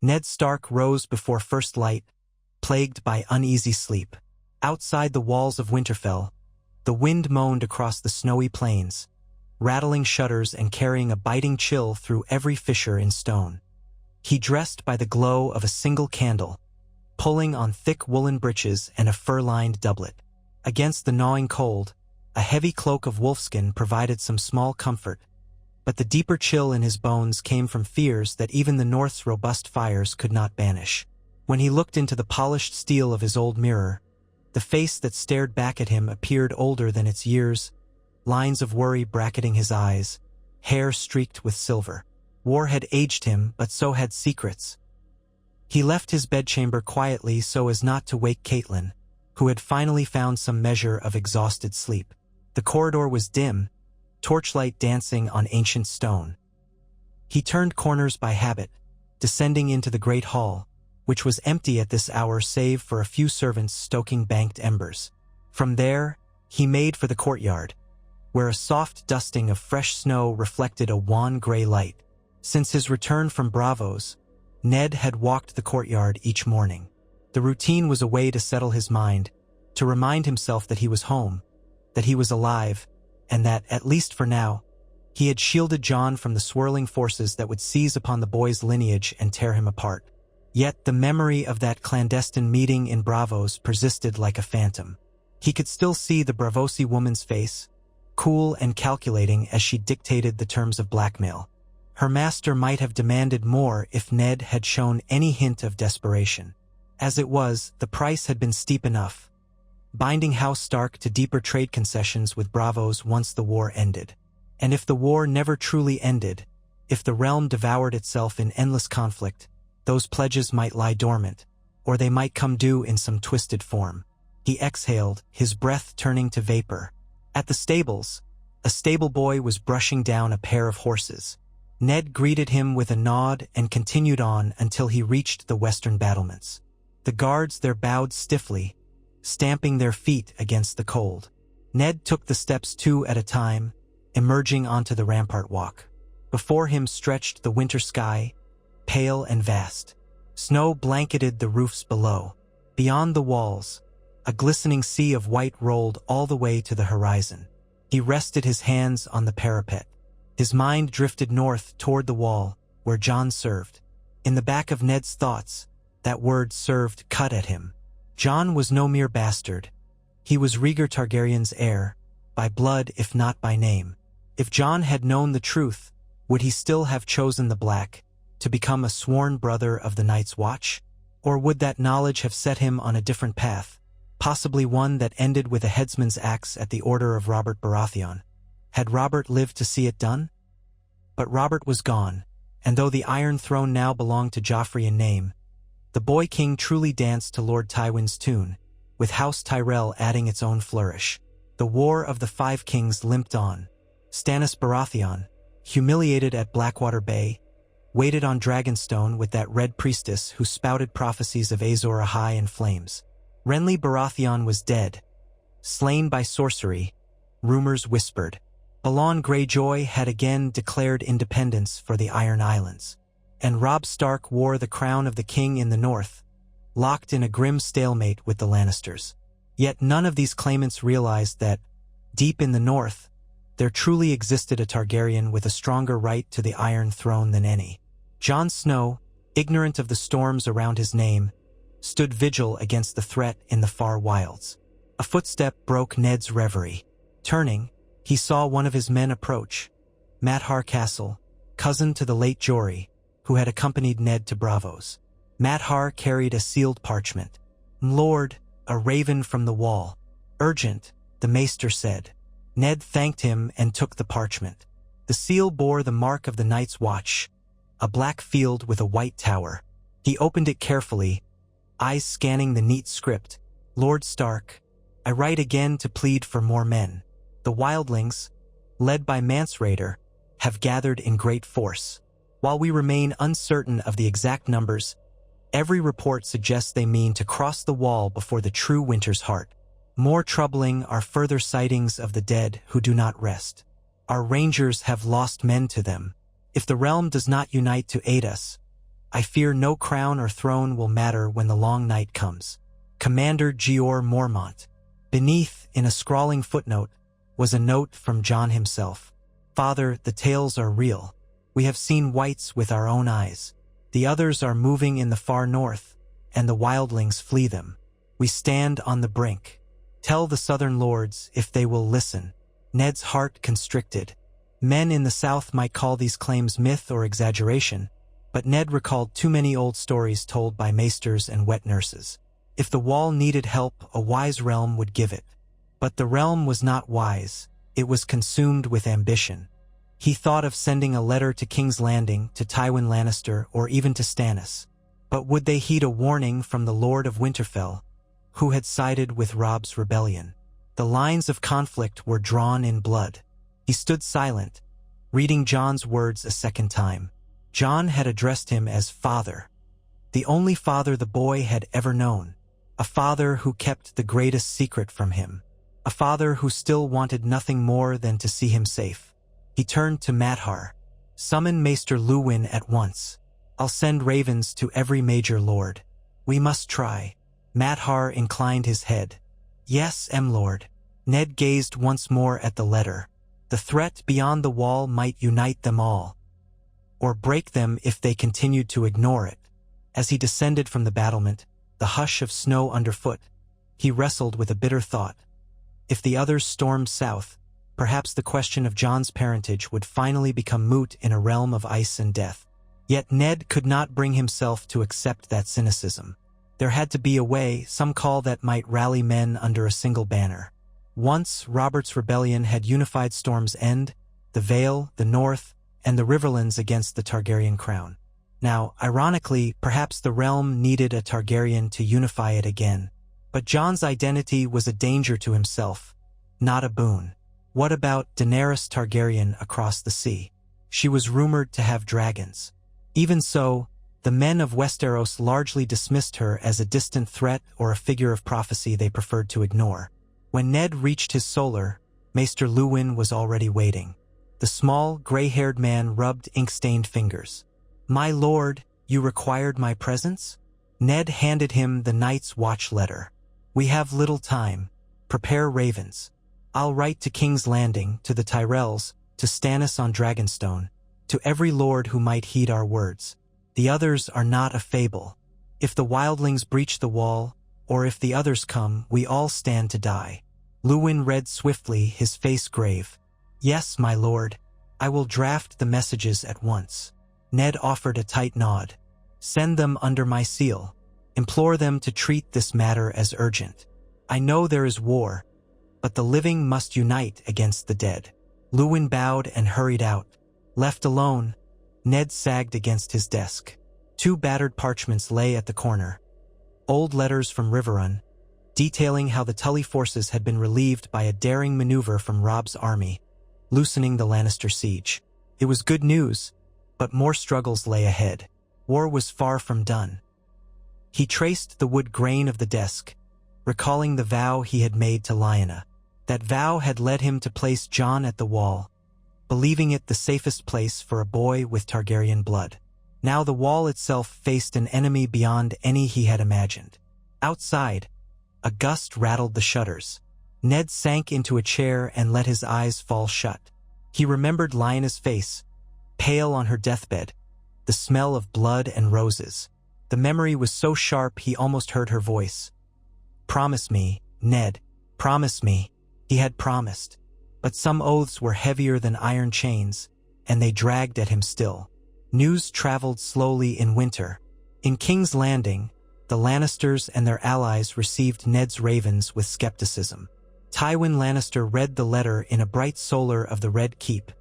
Ned Stark rose before first light, plagued by uneasy sleep. Outside the walls of Winterfell, the wind moaned across the snowy plains, rattling shutters and carrying a biting chill through every fissure in stone. He dressed by the glow of a single candle, pulling on thick woolen breeches and a fur-lined doublet. Against the gnawing cold, a heavy cloak of wolfskin provided some small comfort, but the deeper chill in his bones came from fears that even the North's robust fires could not banish. When he looked into the polished steel of his old mirror, the face that stared back at him appeared older than its years, lines of worry bracketing his eyes, hair streaked with silver. War had aged him, but so had secrets. He left his bedchamber quietly so as not to wake Catelyn, who had finally found some measure of exhausted sleep. The corridor was dim, torchlight dancing on ancient stone. He turned corners by habit, descending into the great hall, which was empty at this hour save for a few servants stoking banked embers. From there, he made for the courtyard, where a soft dusting of fresh snow reflected a wan gray light. Since his return from Braavos, Ned had walked the courtyard each morning. The routine was a way to settle his mind, to remind himself that he was home, that he was alive, and that, at least for now, he had shielded Jon from the swirling forces that would seize upon the boy's lineage and tear him apart. Yet the memory of that clandestine meeting in Braavos persisted like a phantom. He could still see the Braavosi woman's face, cool and calculating as she dictated the terms of blackmail. Her master might have demanded more if Ned had shown any hint of desperation. As it was, the price had been steep enough, binding House Stark to deeper trade concessions with Braavos once the war ended. And if the war never truly ended, if the realm devoured itself in endless conflict, those pledges might lie dormant, or they might come due in some twisted form. He exhaled, his breath turning to vapor. At the stables, a stable boy was brushing down a pair of horses. Ned greeted him with a nod and continued on until he reached the western battlements. The guards there bowed stiffly, stamping their feet against the cold. Ned took the steps 2 at a time, emerging onto the rampart walk. Before him stretched the winter sky, pale and vast. Snow blanketed the roofs below. Beyond the walls, a glistening sea of white rolled all the way to the horizon. He rested his hands on the parapet. His mind drifted north toward the wall, where Jon served. In the back of Ned's thoughts, that word served cut at him. Jon was no mere bastard. He was Rhaegar Targaryen's heir, by blood if not by name. If Jon had known the truth, would he still have chosen the Black, to become a sworn brother of the Night's Watch? Or would that knowledge have set him on a different path, possibly one that ended with a headsman's axe at the order of Robert Baratheon? Had Robert lived to see it done? But Robert was gone, and though the Iron Throne now belonged to Joffrey in name, the boy king truly danced to Lord Tywin's tune, with House Tyrell adding its own flourish. The War of the Five Kings limped on. Stannis Baratheon, humiliated at Blackwater Bay, waited on Dragonstone with that red priestess who spouted prophecies of Azor Ahai in flames. Renly Baratheon was dead, slain by sorcery, rumors whispered. Balon Greyjoy had again declared independence for the Iron Islands, and Robb Stark wore the crown of the king in the north, locked in a grim stalemate with the Lannisters. Yet none of these claimants realized that, deep in the north, there truly existed a Targaryen with a stronger right to the Iron Throne than any. Jon Snow, ignorant of the storms around his name, stood vigil against the threat in the far wilds. A footstep broke Ned's reverie. Turning, he saw one of his men approach, Matt Castle, cousin to the late Jory, who had accompanied Ned to Braavos. Matt carried a sealed parchment. "Lord, a raven from the wall. Urgent," the maester said. Ned thanked him and took the parchment. The seal bore the mark of the Night's Watch, a black field with a white tower. He opened it carefully, eyes scanning the neat script. "Lord Stark, I write again to plead for more men. The wildlings, led by Mance Rayder, have gathered in great force. While we remain uncertain of the exact numbers, every report suggests they mean to cross the wall before the true winter's heart. More troubling are further sightings of the dead who do not rest. Our rangers have lost men to them. If the realm does not unite to aid us, I fear no crown or throne will matter when the long night comes. Commander George Mormont. Beneath, in a scrawling footnote, was a note from Jon himself. Father, the tales are real. We have seen whites with our own eyes. The others are moving in the far north, and the wildlings flee them. We stand on the brink. Tell the southern lords if they will listen. Ned's heart constricted. Men in the south might call these claims myth or exaggeration, but Ned recalled too many old stories told by maesters and wet nurses. If the wall needed help, a wise realm would give it. But the realm was not wise. It was consumed with ambition. He thought of sending a letter to King's Landing, to Tywin Lannister, or even to Stannis. But would they heed a warning from the Lord of Winterfell, who had sided with Robb's rebellion? The lines of conflict were drawn in blood. He stood silent, reading Jon's words a second time. Jon had addressed him as father, the only father the boy had ever known, a father who kept the greatest secret from him, a father who still wanted nothing more than to see him safe. He turned to Madhar. Summon Maester Luwin at once. I'll send ravens to every major lord. We must try. Madhar inclined his head. Yes, M-Lord. Ned gazed once more at the letter. The threat beyond the wall might unite them all, or break them if they continued to ignore it. As he descended from the battlement, the hush of snow underfoot, he wrestled with a bitter thought. If the others stormed south, perhaps the question of Jon's parentage would finally become moot in a realm of ice and death. Yet Ned could not bring himself to accept that cynicism. There had to be a way, some call that might rally men under a single banner. Once, Robert's rebellion had unified Storm's End, the Vale, the North, and the Riverlands against the Targaryen crown. Now, ironically, perhaps the realm needed a Targaryen to unify it again. But Jon's identity was a danger to himself, not a boon. What about Daenerys Targaryen across the sea? She was rumored to have dragons. Even so, the men of Westeros largely dismissed her as a distant threat or a figure of prophecy they preferred to ignore. When Ned reached his solar, Maester Luwin was already waiting. The small, gray-haired man rubbed ink-stained fingers. My lord, you required my presence? Ned handed him the Night's Watch letter. We have little time. Prepare ravens. I'll write to King's Landing, to the Tyrells, to Stannis on Dragonstone, to every lord who might heed our words. The others are not a fable. If the wildlings breach the wall, or if the others come, we all stand to die. Luwin read swiftly, his face grave. Yes, my lord. I will draft the messages at once. Ned offered a tight nod. Send them under my seal. Implore them to treat this matter as urgent. I know there is war, but the living must unite against the dead. Luwin bowed and hurried out. Left alone, Ned sagged against his desk. 2 battered parchments lay at the corner. Old letters from Riverrun, detailing how the Tully forces had been relieved by a daring maneuver from Robb's army, loosening the Lannister siege. It was good news, but more struggles lay ahead. War was far from done. He traced the wood grain of the desk, recalling the vow he had made to Lyanna. That vow had led him to place Jon at the wall, believing it the safest place for a boy with Targaryen blood. Now the wall itself faced an enemy beyond any he had imagined. Outside, a gust rattled the shutters. Ned sank into a chair and let his eyes fall shut. He remembered Lyanna's face, pale on her deathbed, the smell of blood and roses. The memory was so sharp he almost heard her voice. Promise me, Ned, promise me. He had promised, but some oaths were heavier than iron chains, and they dragged at him still. News traveled slowly in winter. In King's Landing, the Lannisters and their allies received Ned's ravens with skepticism. Tywin Lannister read the letter in a bright solar of the Red Keep,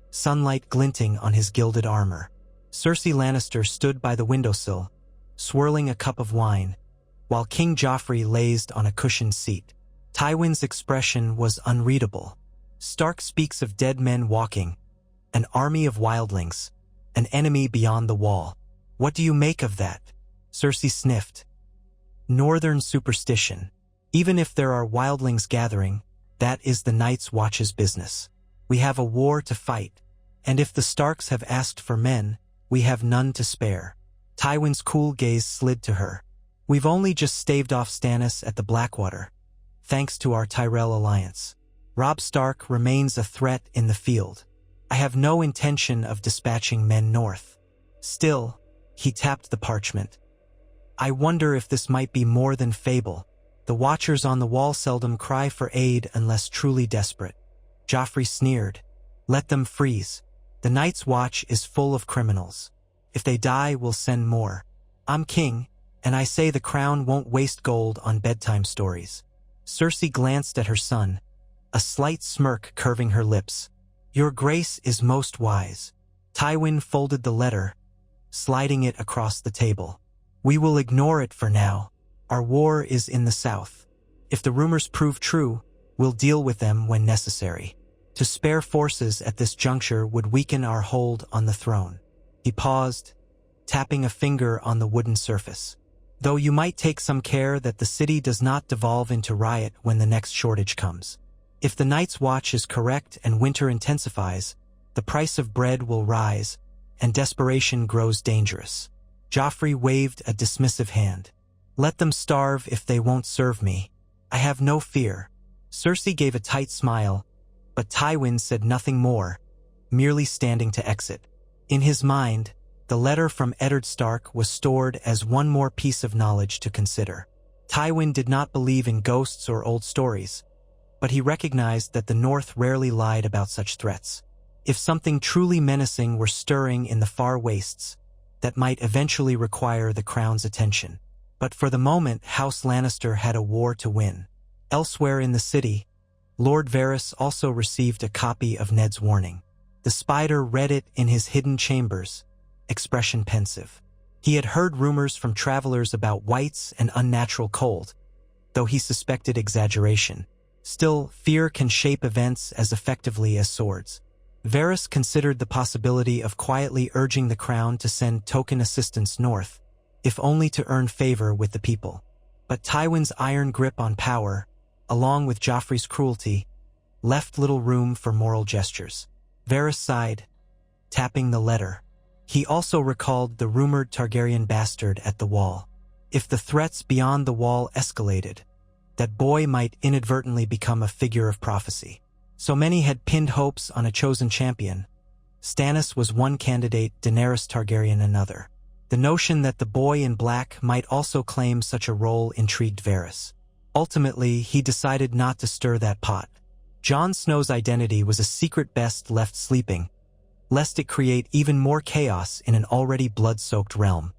sunlight glinting on his gilded armor. Cersei Lannister stood by the windowsill, swirling a cup of wine, while King Joffrey lazed on a cushioned seat. Tywin's expression was unreadable. Stark speaks of dead men walking, an army of wildlings, an enemy beyond the wall. What do you make of that? Cersei sniffed. Northern superstition. Even if there are wildlings gathering, that is the Night's Watch's business. We have a war to fight, and if the Starks have asked for men, we have none to spare. Tywin's cool gaze slid to her. We've only just staved off Stannis at the Blackwater, thanks to our Tyrell alliance. Robb Stark remains a threat in the field. I have no intention of dispatching men north. Still, he tapped the parchment. I wonder if this might be more than fable. The watchers on the wall seldom cry for aid unless truly desperate. Joffrey sneered. Let them freeze. The Night's Watch is full of criminals. If they die, we'll send more. I'm king, and I say the crown won't waste gold on bedtime stories. Cersei glanced at her son, a slight smirk curving her lips. Your grace is most wise. Tywin folded the letter, sliding it across the table. We will ignore it for now. Our war is in the south. If the rumors prove true, we'll deal with them when necessary. To spare forces at this juncture would weaken our hold on the throne. He paused, tapping a finger on the wooden surface. Though you might take some care that the city does not devolve into riot when the next shortage comes. If the Night's Watch is correct and winter intensifies, the price of bread will rise, and desperation grows dangerous. Joffrey waved a dismissive hand. Let them starve if they won't serve me. I have no fear. Cersei gave a tight smile, but Tywin said nothing more, merely standing to exit. In his mind, the letter from Eddard Stark was stored as one more piece of knowledge to consider. Tywin did not believe in ghosts or old stories, but he recognized that the North rarely lied about such threats. If something truly menacing were stirring in the far wastes, that might eventually require the crown's attention. But for the moment, House Lannister had a war to win. Elsewhere in the city, Lord Varys also received a copy of Ned's warning. The Spider read it in his hidden chambers, expression pensive. He had heard rumors from travelers about whites and unnatural cold, though he suspected exaggeration. Still, fear can shape events as effectively as swords. Varys considered the possibility of quietly urging the crown to send token assistance north, if only to earn favor with the people. But Tywin's iron grip on power, along with Joffrey's cruelty, left little room for moral gestures. Varys sighed, tapping the letter. He also recalled the rumored Targaryen bastard at the wall. If the threats beyond the wall escalated, that boy might inadvertently become a figure of prophecy. So many had pinned hopes on a chosen champion. Stannis was one candidate, Daenerys Targaryen another. The notion that the boy in black might also claim such a role intrigued Varys. Ultimately, he decided not to stir that pot. Jon Snow's identity was a secret best left sleeping, lest it create even more chaos in an already blood-soaked realm.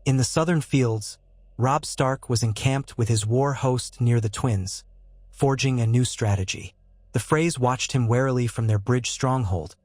In the southern fields, Robb Stark was encamped with his war host near the twins, forging a new strategy. The Freys watched him warily from their bridge stronghold,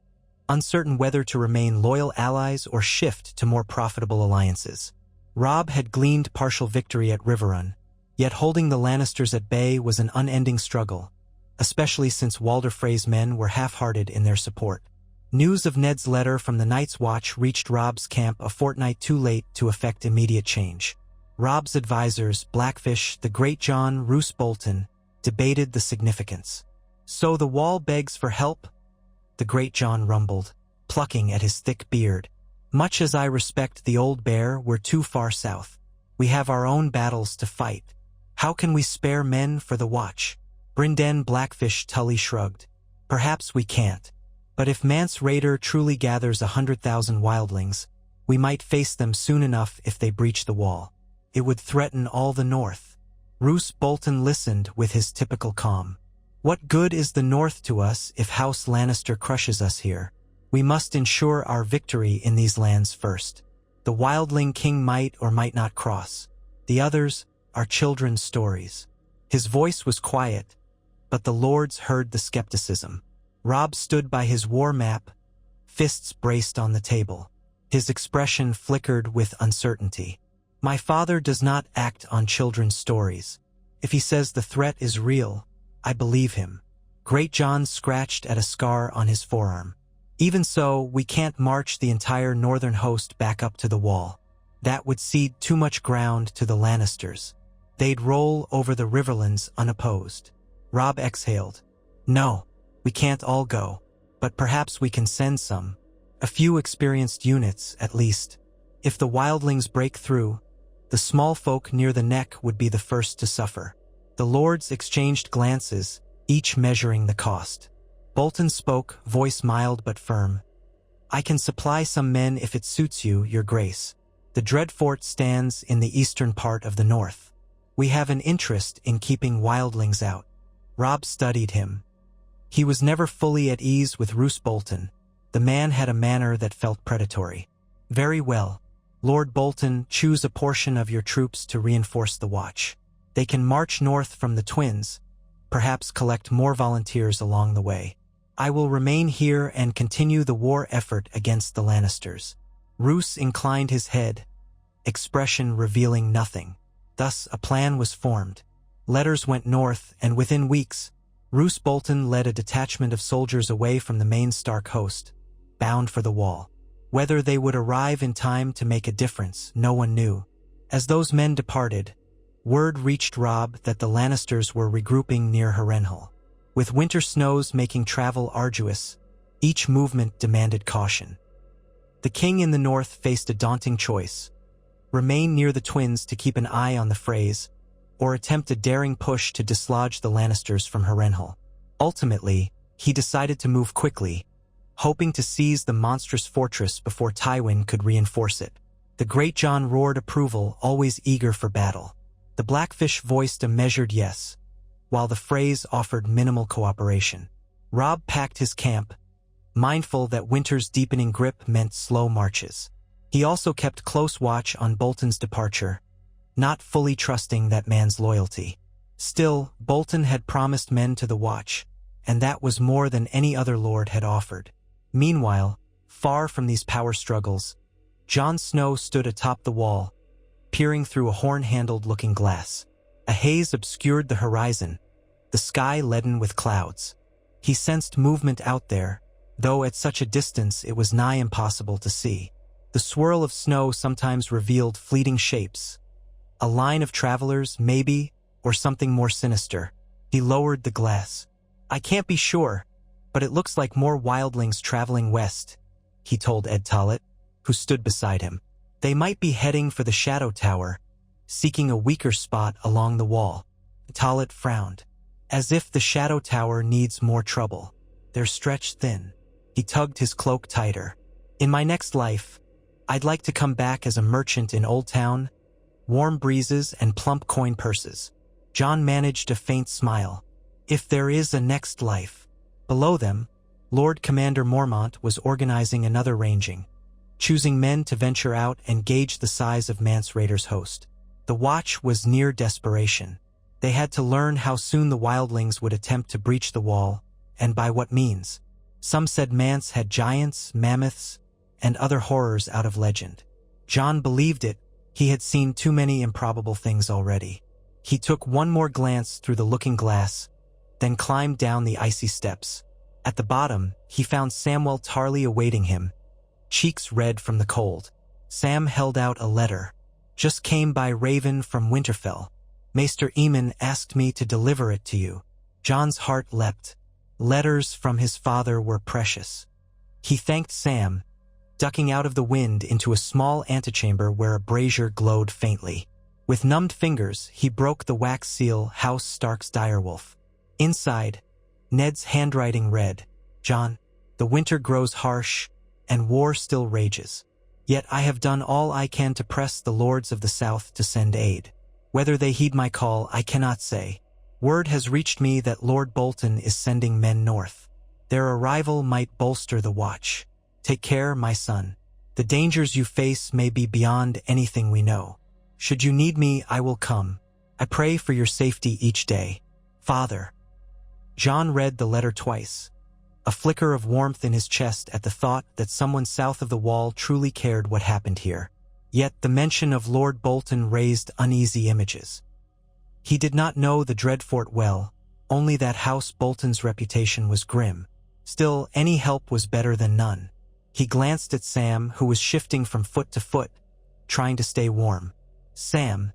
uncertain whether to remain loyal allies or shift to more profitable alliances. Robb had gleaned partial victory at Riverrun, yet holding the Lannisters at bay was an unending struggle, especially since Walder Frey's men were half-hearted in their support. News of Ned's letter from the Night's Watch reached Robb's camp a fortnight too late to effect immediate change. Robb's advisors, Blackfish, the Great John, Roose Bolton, debated the significance. So the wall begs for help? The Great John rumbled, plucking at his thick beard. Much as I respect the old bear, we're too far south. We have our own battles to fight. How can we spare men for the watch? Brynden Blackfish Tully shrugged. Perhaps we can't. But if Mance Rayder truly gathers 100,000 wildlings, we might face them soon enough if they breach the wall. It would threaten all the north. Roose Bolton listened with his typical calm. What good is the north to us if House Lannister crushes us here? We must ensure our victory in these lands first. The wildling king might or might not cross. The others are children's stories. His voice was quiet, but the lords heard the skepticism. Robb stood by his war map, fists braced on the table. His expression flickered with uncertainty. My father does not act on children's stories. If he says the threat is real, I believe him. Great John scratched at a scar on his forearm. Even so, we can't march the entire northern host back up to the wall. That would cede too much ground to the Lannisters. They'd roll over the Riverlands unopposed. Robb exhaled. No, we can't all go, but perhaps we can send some. A few experienced units, at least. If the wildlings break through, the small folk near the neck would be the first to suffer. The lords exchanged glances, each measuring the cost. Bolton spoke, voice mild but firm. "I can supply some men if it suits you, your grace. The dread fort stands in the eastern part of the north. We have an interest in keeping wildlings out." Robb studied him. He was never fully at ease with Roose Bolton. The man had a manner that felt predatory. "Very well. Lord Bolton, choose a portion of your troops to reinforce the watch. They can march north from the Twins, perhaps collect more volunteers along the way. I will remain here and continue the war effort against the Lannisters." Roose inclined his head, expression revealing nothing. Thus a plan was formed. Letters went north, and within weeks, Roose Bolton led a detachment of soldiers away from the main Stark host, bound for the Wall. Whether they would arrive in time to make a difference, no one knew. As those men departed, word reached Robb that the Lannisters were regrouping near Harrenhal. With winter snows making travel arduous, each movement demanded caution. The king in the north faced a daunting choice: remain near the Twins to keep an eye on the frays, or attempt a daring push to dislodge the Lannisters from Harrenhal. Ultimately, he decided to move quickly, hoping to seize the monstrous fortress before Tywin could reinforce it. The Great John roared approval, always eager for battle. The Blackfish voiced a measured yes, while the Freys offered minimal cooperation. Robb packed his camp, mindful that winter's deepening grip meant slow marches. He also kept close watch on Bolton's departure, not fully trusting that man's loyalty. Still, Bolton had promised men to the watch, and that was more than any other lord had offered. Meanwhile, far from these power struggles, Jon Snow stood atop the wall, peering through a horn-handled looking glass. A haze obscured the horizon, the sky leaden with clouds. He sensed movement out there, though at such a distance it was nigh impossible to see. The swirl of snow sometimes revealed fleeting shapes. A line of travelers, maybe, or something more sinister. He lowered the glass. "I can't be sure, but it looks like more wildlings traveling west," he told Ed Tollett, who stood beside him. "They might be heading for the Shadow Tower, seeking a weaker spot along the wall." Tollett frowned. "As if the Shadow Tower needs more trouble. They're stretched thin." He tugged his cloak tighter. "In my next life, I'd like to come back as a merchant in Old Town, warm breezes and plump coin purses." Jon managed a faint smile. If there is a next life. Below them, Lord Commander Mormont was organizing another ranging, choosing men to venture out and gauge the size of Mance Rayder's host. The watch was near desperation. They had to learn how soon the wildlings would attempt to breach the wall, and by what means. Some said Mance had giants, mammoths, and other horrors out of legend. Jon believed it. He had seen too many improbable things already. He took one more glance through the looking glass, then climbed down the icy steps. At the bottom, he found Samwell Tarly awaiting him, cheeks red from the cold. Sam held out a letter. "Just came by Raven from Winterfell. Maester Aemon asked me to deliver it to you." Jon's heart leapt. Letters from his father were precious. He thanked Sam, ducking out of the wind into a small antechamber where a brazier glowed faintly. With numbed fingers, he broke the wax seal, House Stark's direwolf. Inside, Ned's handwriting read, "Jon, the winter grows harsh, and war still rages. Yet I have done all I can to press the lords of the south to send aid. Whether they heed my call, I cannot say. Word has reached me that Lord Bolton is sending men north. Their arrival might bolster the watch. Take care, my son. The dangers you face may be beyond anything we know. Should you need me, I will come. I pray for your safety each day. Father." Jon read the letter twice, a flicker of warmth in his chest at the thought that someone south of the wall truly cared what happened here. Yet the mention of Lord Bolton raised uneasy images. He did not know the Dreadfort well, only that House Bolton's reputation was grim. Still, any help was better than none. He glanced at Sam, who was shifting from foot to foot, trying to stay warm. "Sam,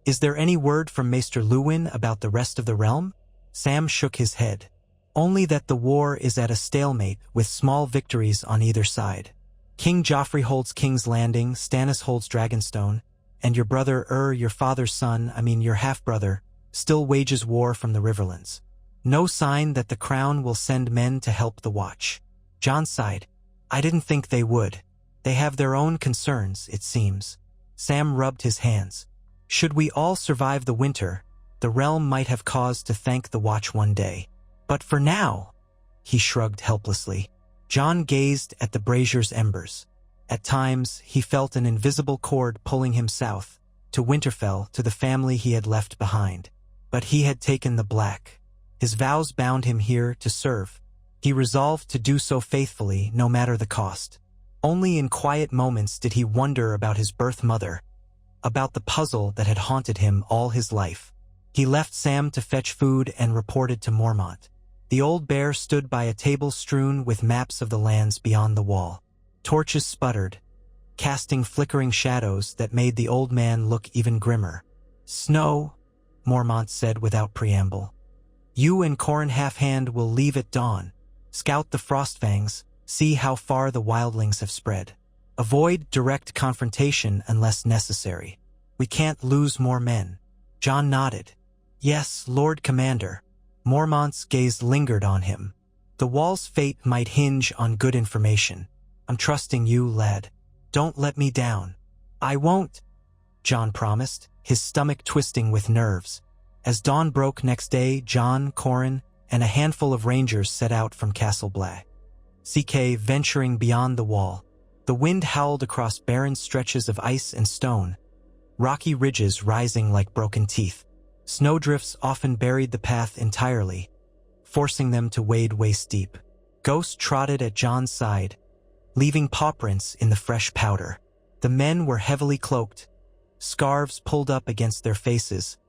is there any word from Maester Luwin about the rest of the realm?" Sam shook his head. "Only that the war is at a stalemate with small victories on either side. King Joffrey holds King's Landing, Stannis holds Dragonstone, and your brother your father's son, your half-brother, still wages war from the Riverlands. No sign that the crown will send men to help the Watch. Jon sighed. I didn't think they would. They have their own concerns, it seems. Sam rubbed his hands. Should we all survive the winter, the realm might have cause to thank the Watch one day. But for now, he shrugged helplessly. Jon gazed at the brazier's embers. At times, he felt an invisible cord pulling him south, to Winterfell, to the family he had left behind. But he had taken the black. His vows bound him here to serve. He resolved to do so faithfully, no matter the cost. Only in quiet moments did he wonder about his birth mother, about the puzzle that had haunted him all his life. He left Sam to fetch food and reported to Mormont. The old bear stood by a table strewn with maps of the lands beyond the wall. Torches sputtered, casting flickering shadows that made the old man look even grimmer. Snow, Mormont said without preamble. You and Corrin Halfhand will leave at dawn. Scout the Frostfangs, see how far the wildlings have spread. Avoid direct confrontation unless necessary. We can't lose more men. Jon nodded. Yes, Lord Commander. Mormont's gaze lingered on him. The wall's fate might hinge on good information. I'm trusting you, lad. Don't let me down. I won't, Jon promised, his stomach twisting with nerves. As dawn broke next day, Jon, Corrin, and a handful of rangers set out from Castle Black. CK venturing beyond the wall. The wind howled across barren stretches of ice and stone, rocky ridges rising like broken teeth. Snowdrifts often buried the path entirely, forcing them to wade waist-deep. Ghost trotted at Jon's side, leaving pawprints in the fresh powder. The men were heavily cloaked, scarves pulled up against their faces,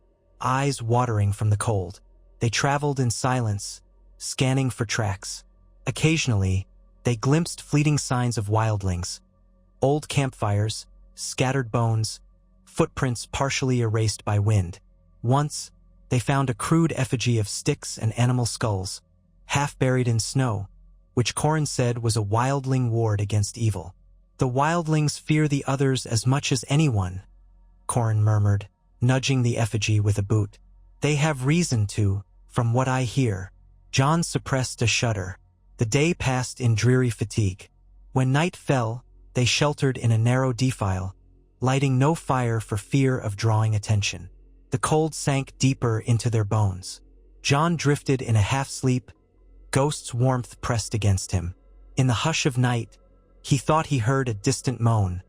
eyes watering from the cold. They traveled in silence, scanning for tracks. Occasionally, they glimpsed fleeting signs of wildlings. Old campfires, scattered bones, footprints partially erased by wind. Once, they found a crude effigy of sticks and animal skulls, half buried in snow, which Corrin said was a wildling ward against evil. The wildlings fear the others as much as anyone, Corrin murmured, nudging the effigy with a boot. They have reason to, from what I hear. Jon suppressed a shudder. The day passed in dreary fatigue. When night fell, they sheltered in a narrow defile, lighting no fire for fear of drawing attention. The cold sank deeper into their bones. Jon drifted in a half-sleep, Ghost's warmth pressed against him. In the hush of night, he thought he heard a distant moan,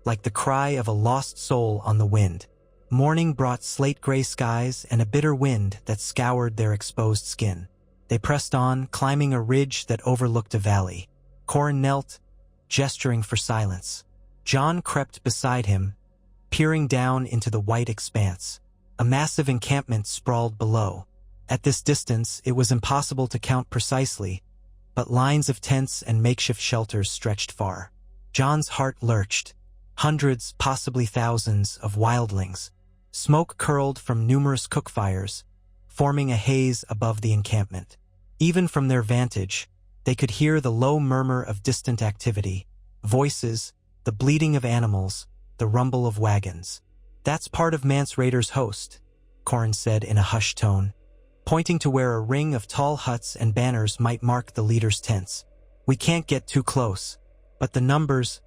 like the cry of a lost soul on the wind. Morning brought slate-gray skies and a bitter wind that scoured their exposed skin. They pressed on, climbing a ridge that overlooked a valley. Corrin knelt, gesturing for silence. Jon crept beside him, peering down into the white expanse. A massive encampment sprawled below. At this distance, it was impossible to count precisely, but lines of tents and makeshift shelters stretched far. Jon's heart lurched. Hundreds, possibly thousands, of wildlings. Smoke curled from numerous cookfires, forming a haze above the encampment. Even from their vantage, they could hear the low murmur of distant activity, voices, the bleating of animals, the rumble of wagons. That's part of Mance Rayder's host, Corrin said in a hushed tone, pointing to where a ring of tall huts and banners might mark the leader's tents. We can't get too close, but the numbers,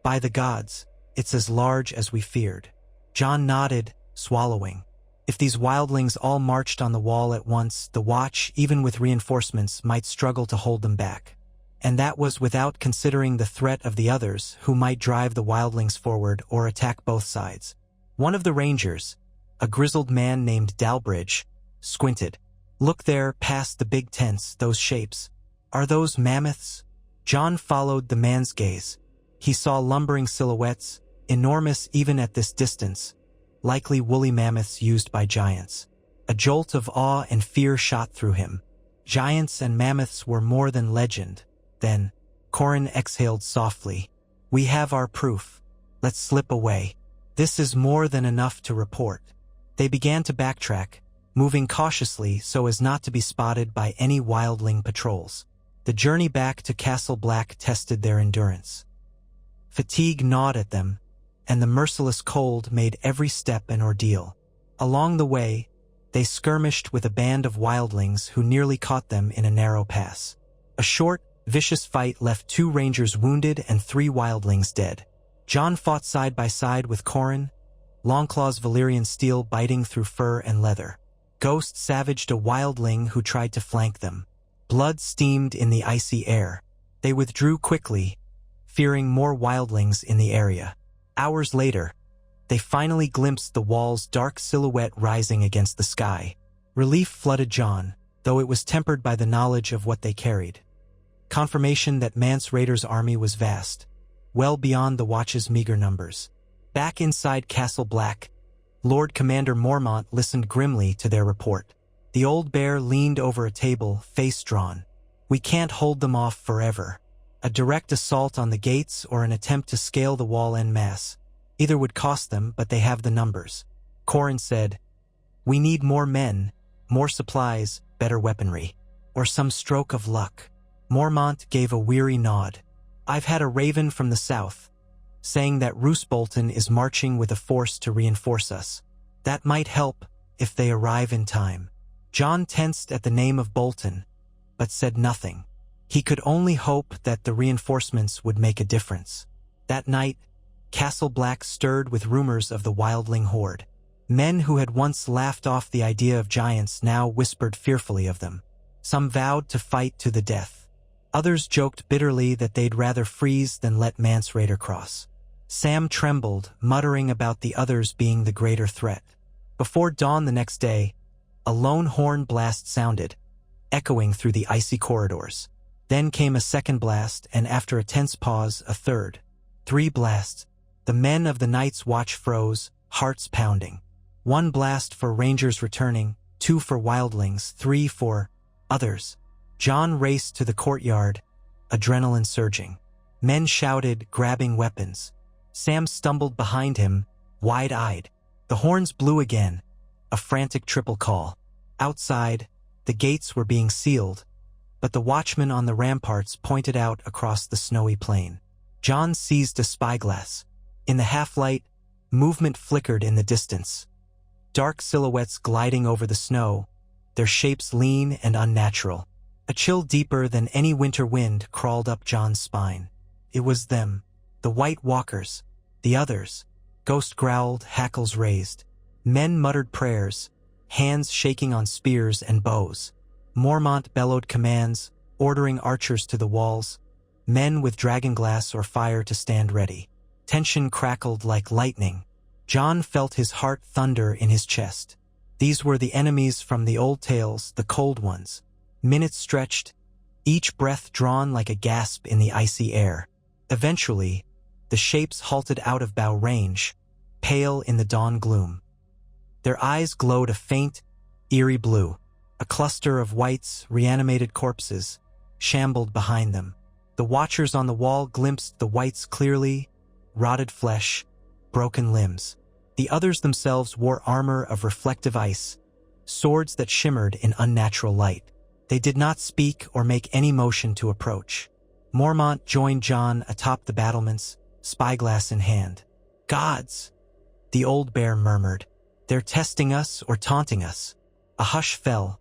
by the gods, it's as large as we feared. Jon nodded, swallowing. If these wildlings all marched on the wall at once, the Watch, even with reinforcements, might struggle to hold them back. And that was without considering the threat of the others, who might drive the wildlings forward or attack both sides. One of the rangers, a grizzled man named Dalbridge, squinted. Look there, past the big tents, those shapes. Are those mammoths? Jon followed the man's gaze. He saw lumbering silhouettes, enormous even at this distance, likely woolly mammoths used by giants. A jolt of awe and fear shot through him. Giants and mammoths were more than legend. Then, Corrin exhaled softly. We have our proof. Let's slip away. This is more than enough to report. They began to backtrack, moving cautiously so as not to be spotted by any wildling patrols. The journey back to Castle Black tested their endurance. Fatigue gnawed at them, and the merciless cold made every step an ordeal. Along the way, they skirmished with a band of wildlings who nearly caught them in a narrow pass. A short, vicious fight left 2 rangers wounded and 3 wildlings dead. Jon fought side by side with Qhorin, Longclaw's Valyrian steel biting through fur and leather. Ghost savaged a wildling who tried to flank them. Blood steamed in the icy air. They withdrew quickly, fearing more wildlings in the area. Hours later, they finally glimpsed the wall's dark silhouette rising against the sky. Relief flooded Jon, though it was tempered by the knowledge of what they carried. Confirmation that Mance Rayder's army was vast, well beyond the Watch's meager numbers. Back inside Castle Black, Lord Commander Mormont listened grimly to their report. The old bear leaned over a table, face drawn. "We can't hold them off forever. A direct assault on the gates or an attempt to scale the wall en masse. Either would cost them, but they have the numbers." Qhorin said, "We need more men, more supplies, better weaponry. Or some stroke of luck." Mormont gave a weary nod. "I've had a raven from the south, saying that Roose Bolton is marching with a force to reinforce us. That might help, if they arrive in time." Jon tensed at the name of Bolton, but said nothing. He could only hope that the reinforcements would make a difference. That night, Castle Black stirred with rumors of the wildling horde. Men who had once laughed off the idea of giants now whispered fearfully of them. Some vowed to fight to the death. Others joked bitterly that they'd rather freeze than let Mance Rayder cross. Sam trembled, muttering about the others being the greater threat. Before dawn the next day, a lone horn blast sounded, echoing through the icy corridors. Then came a second blast, and after a tense pause, a third. 3 blasts. The men of the Night's Watch froze, hearts pounding. 1 blast for rangers returning, 2 for wildlings, 3 for others. Jon raced to the courtyard, adrenaline surging. Men shouted, grabbing weapons. Sam stumbled behind him, wide-eyed. The horns blew again, a frantic triple call. Outside, the gates were being sealed, but the watchman on the ramparts pointed out across the snowy plain. Jon seized a spyglass. In the half-light, movement flickered in the distance. Dark silhouettes gliding over the snow, their shapes lean and unnatural. A chill deeper than any winter wind crawled up Jon's spine. It was them, the White Walkers, the others. Ghost growled, hackles raised. Men muttered prayers, hands shaking on spears and bows. Mormont bellowed commands, ordering archers to the walls, men with dragonglass or fire to stand ready. Tension crackled like lightning. Jon felt his heart thunder in his chest. These were the enemies from the old tales, the cold ones. Minutes stretched, each breath drawn like a gasp in the icy air. Eventually, the shapes halted out of bow range, pale in the dawn gloom. Their eyes glowed a faint, eerie blue. A cluster of whites, reanimated corpses, shambled behind them. The watchers on the wall glimpsed the whites clearly, rotted flesh, broken limbs. The others themselves wore armor of reflective ice, swords that shimmered in unnatural light. They did not speak or make any motion to approach. Mormont joined Jon atop the battlements, spyglass in hand. "Gods," the old bear murmured. "They're testing us or taunting us." A hush fell,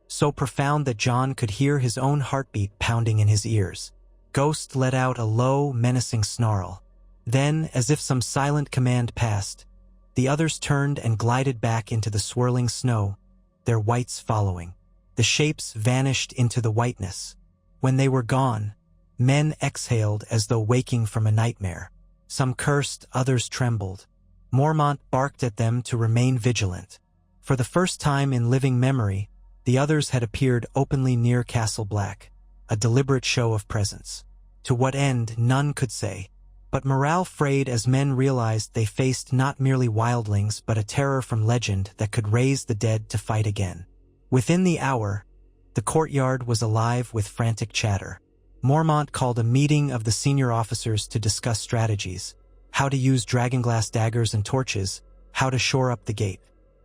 so profound that Jon could hear his own heartbeat pounding in his ears. Ghost let out a low, menacing snarl. Then, as if some silent command passed, the others turned and glided back into the swirling snow, their whites following. The shapes vanished into the whiteness. When they were gone, men exhaled as though waking from a nightmare. Some cursed, others trembled. Mormont barked at them to remain vigilant. For the first time in living memory, the others had appeared openly near Castle Black, a deliberate show of presence. To what end, none could say. But morale frayed as men realized they faced not merely wildlings but a terror from legend that could raise the dead to fight again. Within the hour, the courtyard was alive with frantic chatter. Mormont called a meeting of the senior officers to discuss strategies, how to use dragonglass daggers and torches, how to shore up the gate.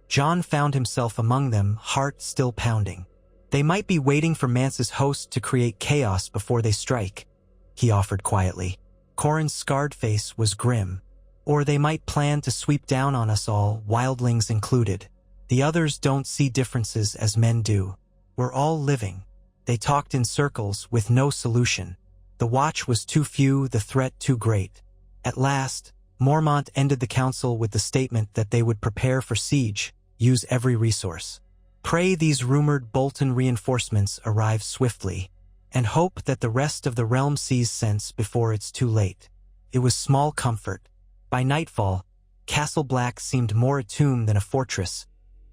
Jon found himself among them, heart still pounding. "They might be waiting for Mance's host to create chaos before they strike," he offered quietly. Corin's scarred face was grim. Or they might plan to sweep down on us all, wildlings included. The others don't see differences as men do. We're all living. They talked in circles with no solution. The watch was too few, the threat too great. At last, Mormont ended the council with the statement that they would prepare for siege, use every resource. Pray these rumored Bolton reinforcements arrive swiftly, and hope that the rest of the realm sees sense before it's too late. It was small comfort. By nightfall, Castle Black seemed more a tomb than a fortress,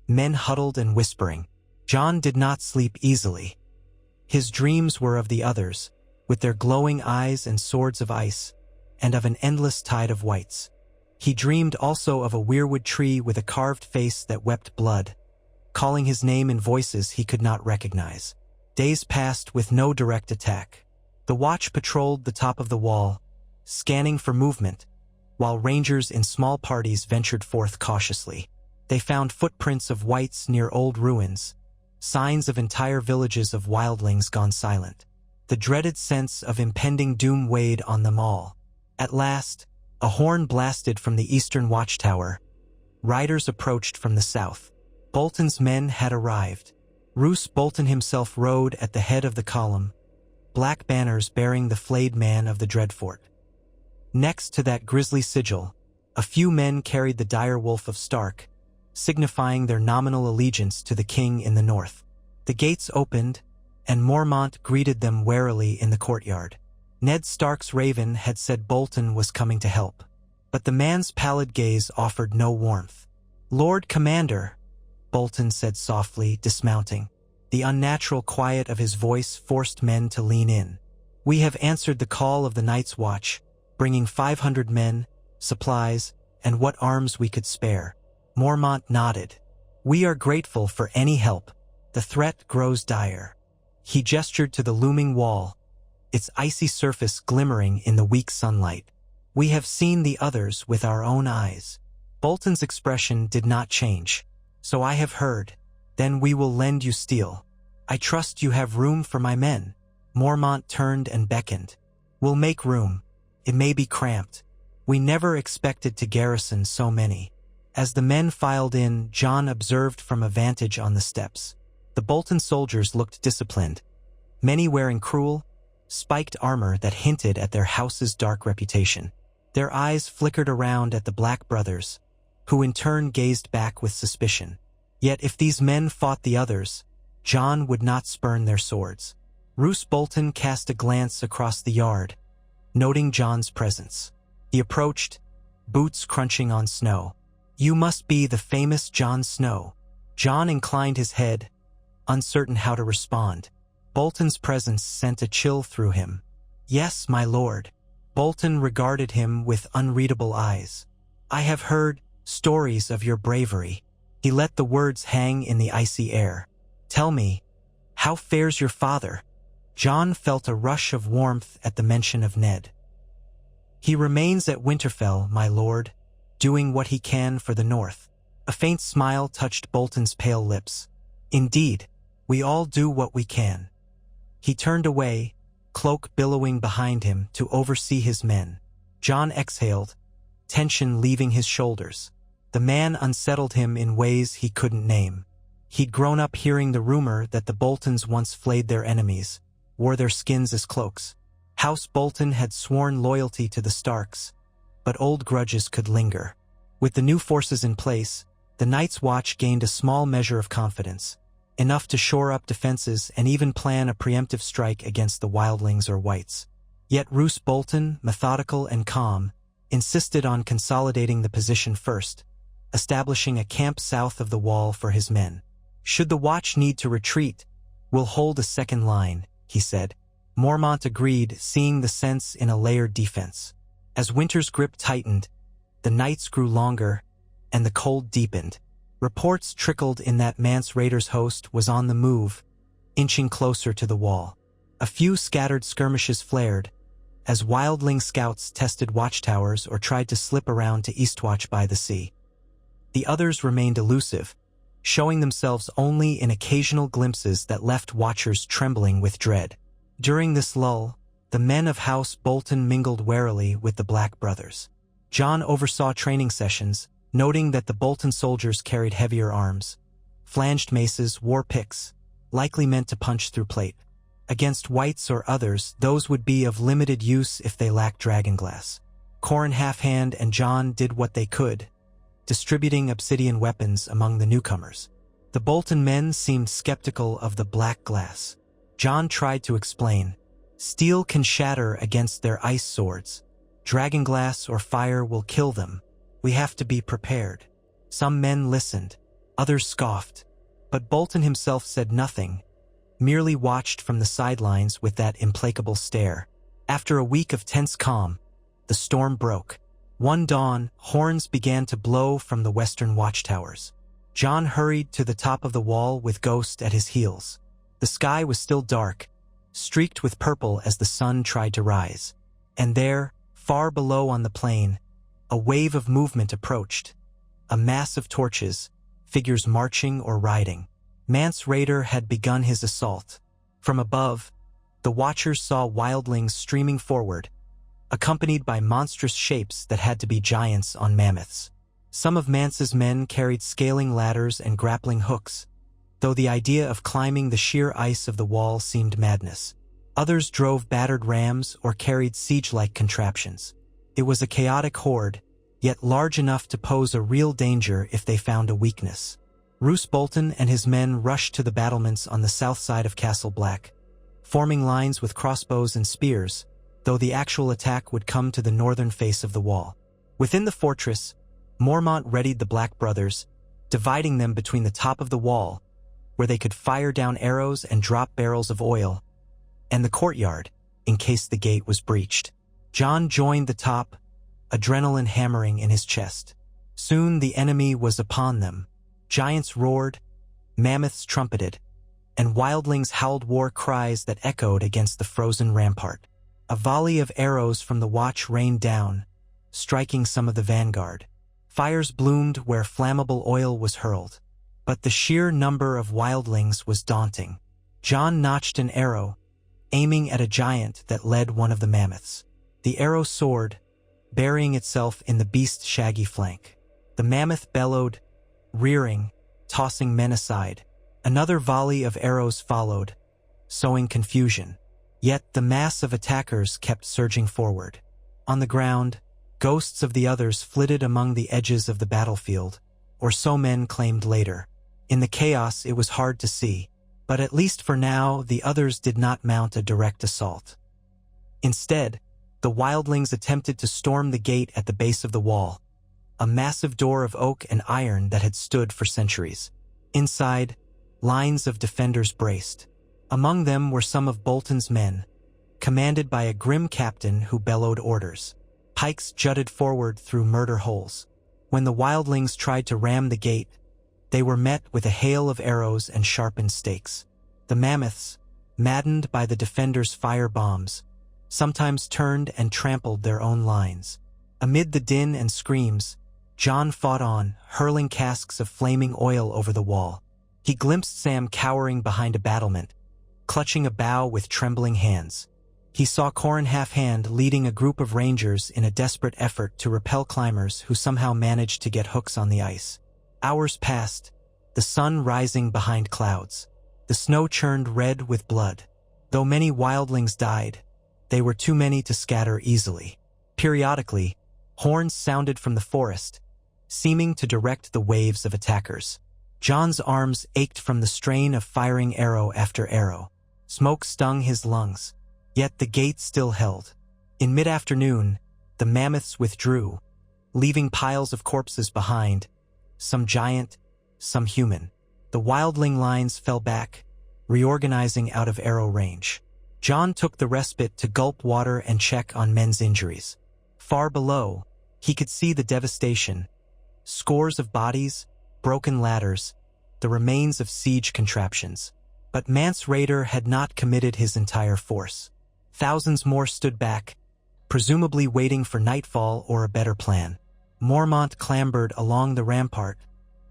men huddled and whispering. Jon did not sleep easily. His dreams were of the others, with their glowing eyes and swords of ice, and of an endless tide of whites. He dreamed also of a weirwood tree with a carved face that wept blood, calling his name in voices he could not recognize. Days passed with no direct attack. The watch patrolled the top of the wall, scanning for movement, while rangers in small parties ventured forth cautiously. They found footprints of whites near old ruins, signs of entire villages of wildlings gone silent. The dreaded sense of impending doom weighed on them all. At last, a horn blasted from the eastern watchtower. Riders approached from the south. Bolton's men had arrived. Roose Bolton himself rode at the head of the column, black banners bearing the flayed man of the Dreadfort. Next to that grisly sigil, a few men carried the dire wolf of Stark, signifying their nominal allegiance to the king in the north. The gates opened, and Mormont greeted them warily in the courtyard. Ned Stark's raven had said Bolton was coming to help, but the man's pallid gaze offered no warmth. "Lord Commander," Bolton said softly, dismounting. The unnatural quiet of his voice forced men to lean in. "We have answered the call of the Night's Watch, bringing 500 men, supplies, and what arms we could spare." Mormont nodded. "We are grateful for any help. The threat grows dire." He gestured to the looming wall, its icy surface glimmering in the weak sunlight. "We have seen the others with our own eyes." Bolton's expression did not change. "So I have heard. Then we will lend you steel. I trust you have room for my men." Mormont turned and beckoned. "We'll make room. It may be cramped. We never expected to garrison so many." As the men filed in, Jon observed from a vantage on the steps. The Bolton soldiers looked disciplined, many wearing cruel, spiked armor that hinted at their house's dark reputation. Their eyes flickered around at the Black brothers, who in turn gazed back with suspicion. Yet if these men fought the others, Jon would not spurn their swords. Roose Bolton cast a glance across the yard, noting Jon's presence. He approached, boots crunching on snow. "You must be the famous Jon Snow." Jon inclined his head, uncertain how to respond. Bolton's presence sent a chill through him. "Yes, my lord." Bolton regarded him with unreadable eyes. "I have heard stories of your bravery." He let the words hang in the icy air. "Tell me, how fares your father?" Jon felt a rush of warmth at the mention of Ned. "He remains at Winterfell, my lord, doing what he can for the north." A faint smile touched Bolton's pale lips. "Indeed, we all do what we can." He turned away, cloak billowing behind him, to oversee his men. Jon exhaled, tension leaving his shoulders. The man unsettled him in ways he couldn't name. He'd grown up hearing the rumor that the Boltons once flayed their enemies, wore their skins as cloaks. House Bolton had sworn loyalty to the Starks, but old grudges could linger. With the new forces in place, the Night's Watch gained a small measure of confidence, enough to shore up defenses and even plan a preemptive strike against the wildlings or whites. Yet Roose Bolton, methodical and calm, insisted on consolidating the position first, establishing a camp south of the wall for his men. "Should the watch need to retreat, we'll hold a second line," he said. Mormont agreed, seeing the sense in a layered defense. As winter's grip tightened, the nights grew longer, and the cold deepened. Reports trickled in that Mance Raiders' host was on the move, inching closer to the wall. A few scattered skirmishes flared, as wildling scouts tested watchtowers or tried to slip around to Eastwatch by the sea. The others remained elusive, showing themselves only in occasional glimpses that left watchers trembling with dread. During this lull, The men of House Bolton mingled warily with the Black brothers. Jon oversaw training sessions, noting that the Bolton soldiers carried heavier arms, flanged maces, war picks, likely meant to punch through plate. Against whites or others, those would be of limited use if they lacked dragonglass. Qhorin Halfhand and Jon did what they could, distributing obsidian weapons among the newcomers. The Bolton men seemed skeptical of the black glass. Jon tried to explain. Steel can shatter against their ice swords. Dragonglass or fire will kill them. We have to be prepared. Some men listened. Others scoffed. But Bolton himself said nothing, merely watched from the sidelines with that implacable stare. After a week of tense calm, the storm broke. One dawn, horns began to blow from the western watchtowers. Jon hurried to the top of the wall with Ghost at his heels. The sky was still dark, streaked with purple as the sun tried to rise. And there, far below on the plain, a wave of movement approached. A mass of torches, figures marching or riding. Mance Rayder had begun his assault. From above, the watchers saw wildlings streaming forward, accompanied by monstrous shapes that had to be giants on mammoths. Some of Mance's men carried scaling ladders and grappling hooks, though the idea of climbing the sheer ice of the wall seemed madness. Others drove battered rams or carried siege-like contraptions. It was a chaotic horde, yet large enough to pose a real danger if they found a weakness. Roose Bolton and his men rushed to the battlements on the south side of Castle Black, forming lines with crossbows and spears, though the actual attack would come to the northern face of the wall. Within the fortress, Mormont readied the Black brothers, dividing them between the top of the wall, where they could fire down arrows and drop barrels of oil, and the courtyard, in case the gate was breached. Jon joined the top, adrenaline hammering in his chest. Soon the enemy was upon them. Giants roared, mammoths trumpeted, and wildlings howled war cries that echoed against the frozen rampart. A volley of arrows from the watch rained down, striking some of the vanguard. Fires bloomed where flammable oil was hurled. But the sheer number of wildlings was daunting. Jon notched an arrow, aiming at a giant that led one of the mammoths. The arrow soared, burying itself in the beast's shaggy flank. The mammoth bellowed, rearing, tossing men aside. Another volley of arrows followed, sowing confusion. Yet the mass of attackers kept surging forward. On the ground, ghosts of the others flitted among the edges of the battlefield, or so men claimed later. In the chaos, it was hard to see, but at least for now, the others did not mount a direct assault. Instead, the wildlings attempted to storm the gate at the base of the wall, a massive door of oak and iron that had stood for centuries. Inside, lines of defenders braced. Among them were some of Bolton's men, commanded by a grim captain who bellowed orders. Pikes jutted forward through murder holes. When the wildlings tried to ram the gate, they were met with a hail of arrows and sharpened stakes. The mammoths, maddened by the defenders' fire bombs, sometimes turned and trampled their own lines. Amid the din and screams, Jon fought on, hurling casks of flaming oil over the wall. He glimpsed Sam cowering behind a battlement, clutching a bough with trembling hands. He saw Qhorin Halfhand leading a group of rangers in a desperate effort to repel climbers who somehow managed to get hooks on the ice. Hours passed, the sun rising behind clouds. The snow churned red with blood. Though many wildlings died, they were too many to scatter easily. Periodically, horns sounded from the forest, seeming to direct the waves of attackers. Jon's arms ached from the strain of firing arrow after arrow. Smoke stung his lungs, yet the gate still held. In mid-afternoon, the mammoths withdrew, leaving piles of corpses behind, some giant, some human. The wildling lines fell back, reorganizing out of arrow range. Jon took the respite to gulp water and check on men's injuries. Far below, he could see the devastation. Scores of bodies, broken ladders, the remains of siege contraptions. But Mance Rayder had not committed his entire force. Thousands more stood back, presumably waiting for nightfall or a better plan. Mormont clambered along the rampart,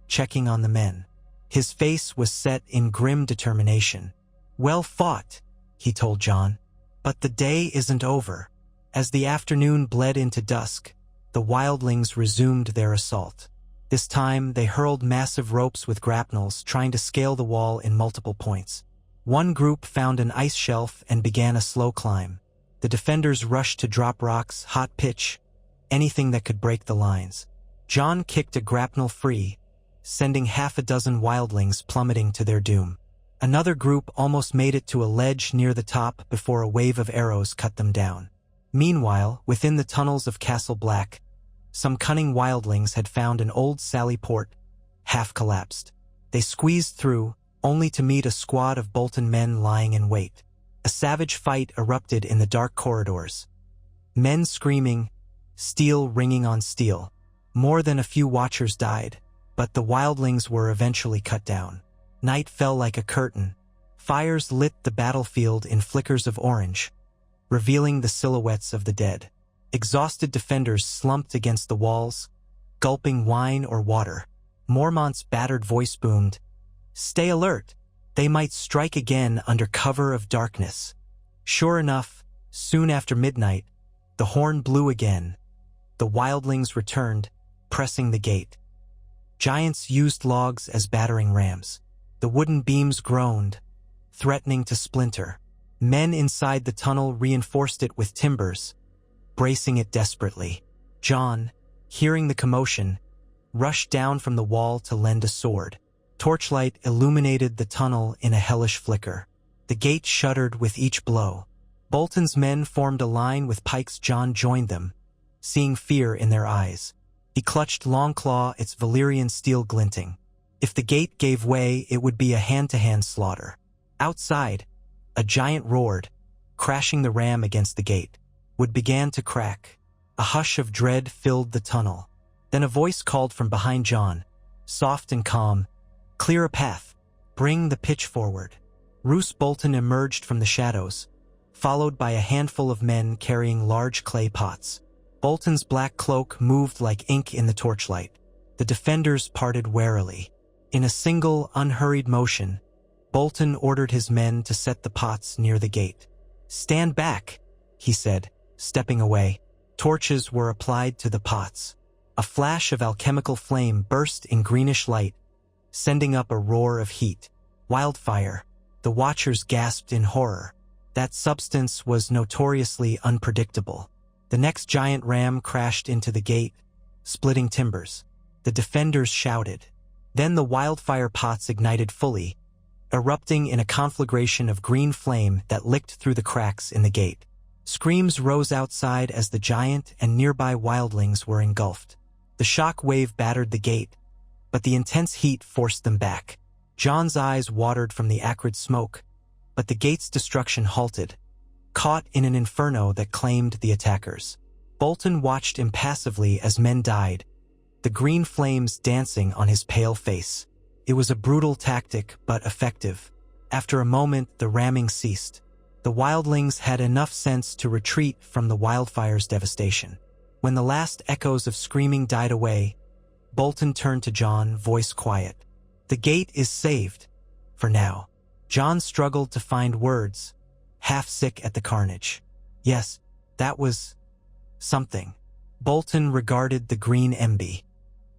checking on the men. His face was set in grim determination. "Well fought," he told Jon. But the day isn't over. As the afternoon bled into dusk, the wildlings resumed their assault. This time, they hurled massive ropes with grapnels, trying to scale the wall in multiple points. One group found an ice shelf and began a slow climb. The defenders rushed to drop rocks, hot pitch, anything that could break the lines. Jon kicked a grapnel free, sending half a dozen wildlings plummeting to their doom. Another group almost made it to a ledge near the top before a wave of arrows cut them down. Meanwhile, within the tunnels of Castle Black, some cunning wildlings had found an old sally port, half collapsed. They squeezed through, only to meet a squad of Bolton men lying in wait. A savage fight erupted in the dark corridors. Men screaming, steel ringing on steel. More than a few watchers died, but the wildlings were eventually cut down. Night fell like a curtain. Fires lit the battlefield in flickers of orange, revealing the silhouettes of the dead. Exhausted defenders slumped against the walls, gulping wine or water. Mormont's battered voice boomed, "Stay alert! They might strike again under cover of darkness." Sure enough, soon after midnight, the horn blew again. The wildlings returned, pressing the gate. Giants used logs as battering rams. The wooden beams groaned, threatening to splinter. Men inside the tunnel reinforced it with timbers, bracing it desperately. Jon, hearing the commotion, rushed down from the wall to lend a sword. Torchlight illuminated the tunnel in a hellish flicker. The gate shuddered with each blow. Bolton's men formed a line with pikes. Jon joined them, seeing fear in their eyes. He clutched Longclaw, its Valyrian steel glinting. If the gate gave way, it would be a hand-to-hand slaughter. Outside, a giant roared, crashing the ram against the gate. Wood began to crack. A hush of dread filled the tunnel. Then a voice called from behind Jon, soft and calm, "Clear a path. Bring the pitch forward." Roose Bolton emerged from the shadows, followed by a handful of men carrying large clay pots. Bolton's black cloak moved like ink in the torchlight. The defenders parted warily. In a single, unhurried motion, Bolton ordered his men to set the pots near the gate. "Stand back," he said, stepping away. Torches were applied to the pots. A flash of alchemical flame burst in greenish light, sending up a roar of heat. Wildfire. The watchers gasped in horror. That substance was notoriously unpredictable. The next giant ram crashed into the gate, splitting timbers. The defenders shouted. Then the wildfire pots ignited fully, erupting in a conflagration of green flame that licked through the cracks in the gate. Screams rose outside as the giant and nearby wildlings were engulfed. The shock wave battered the gate, but the intense heat forced them back. Jon's eyes watered from the acrid smoke, but the gate's destruction halted, caught in an inferno that claimed the attackers. Bolton watched impassively as men died, the green flames dancing on his pale face. It was a brutal tactic, but effective. After a moment, the ramming ceased. The wildlings had enough sense to retreat from the wildfire's devastation. When the last echoes of screaming died away, Bolton turned to Jon, voice quiet. "The gate is saved. For now." Jon struggled to find words, half sick at the carnage. Yes, that was something. Bolton regarded the green emby.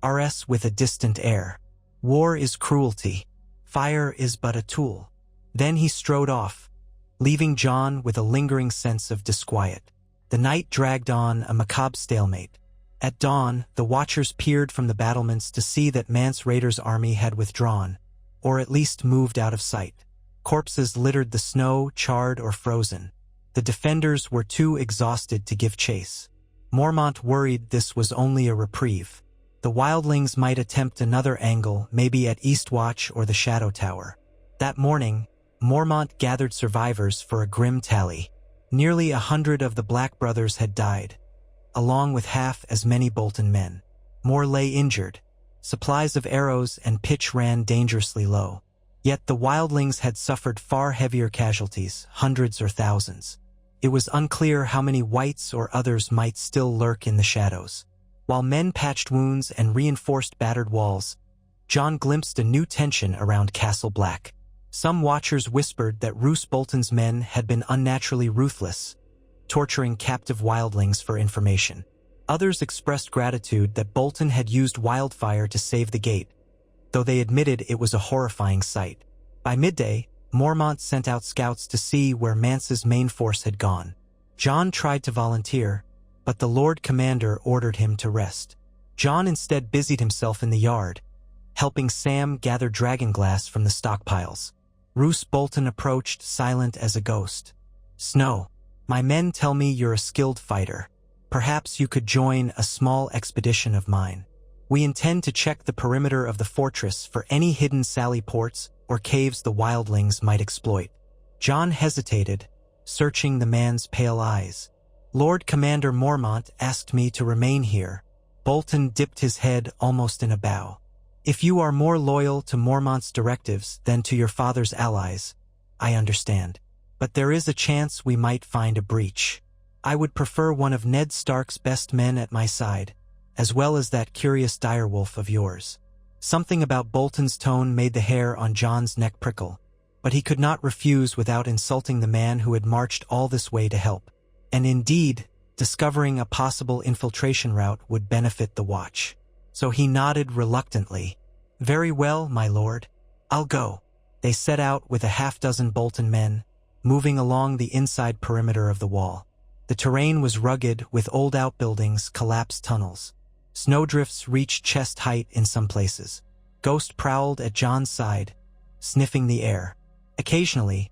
RS with a distant air. War is cruelty. Fire is but a tool. Then he strode off, leaving Jon with a lingering sense of disquiet. The night dragged on, a macabre stalemate. At dawn, the watchers peered from the battlements to see that Mance Rayder's army had withdrawn, or at least moved out of sight. Corpses littered the snow, charred or frozen. The defenders were too exhausted to give chase. Mormont worried this was only a reprieve. The wildlings might attempt another angle, maybe at Eastwatch or the Shadow Tower. That morning, Mormont gathered survivors for a grim tally. Nearly 100 of the Black brothers had died, along with half as many Bolton men. More lay injured. Supplies of arrows and pitch ran dangerously low. Yet the wildlings had suffered far heavier casualties, hundreds or thousands. It was unclear how many whites or others might still lurk in the shadows. While men patched wounds and reinforced battered walls, Jon glimpsed a new tension around Castle Black. Some watchers whispered that Roose Bolton's men had been unnaturally ruthless, torturing captive wildlings for information. Others expressed gratitude that Bolton had used wildfire to save the gate, though they admitted it was a horrifying sight. By midday, Mormont sent out scouts to see where Mance's main force had gone. Jon tried to volunteer, but the Lord Commander ordered him to rest. Jon instead busied himself in the yard, helping Sam gather dragonglass from the stockpiles. Roose Bolton approached, silent as a ghost. "Snow, my men tell me you're a skilled fighter. Perhaps you could join a small expedition of mine. We intend to check the perimeter of the fortress for any hidden sally ports or caves the wildlings might exploit." Jon hesitated, searching the man's pale eyes. "Lord Commander Mormont asked me to remain here." Bolton dipped his head almost in a bow. "If you are more loyal to Mormont's directives than to your father's allies, I understand. But there is a chance we might find a breach. I would prefer one of Ned Stark's best men at my side, as well as that curious direwolf of yours." Something about Bolton's tone made the hair on Jon's neck prickle, but he could not refuse without insulting the man who had marched all this way to help. And indeed, discovering a possible infiltration route would benefit the Watch. So he nodded reluctantly. "Very well, my lord. I'll go." They set out with a half-dozen Bolton men, moving along the inside perimeter of the wall. The terrain was rugged, with old outbuildings, collapsed tunnels. Snowdrifts reached chest height in some places. Ghost prowled at Jon's side, sniffing the air. Occasionally,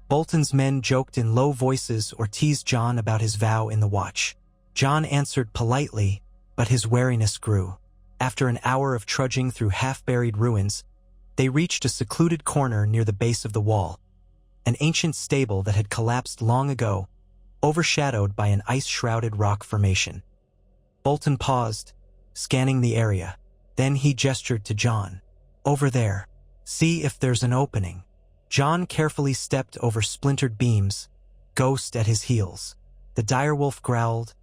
Bolton's men joked in low voices or teased Jon about his vow in the Watch. Jon answered politely, but his wariness grew. After an hour of trudging through half-buried ruins, they reached a secluded corner near the base of the wall, an ancient stable that had collapsed long ago, overshadowed by an ice-shrouded rock formation. Bolton paused, scanning the area. Then he gestured to Jon. "Over there. See if there's an opening." Jon carefully stepped over splintered beams, Ghost at his heels. The direwolf growled,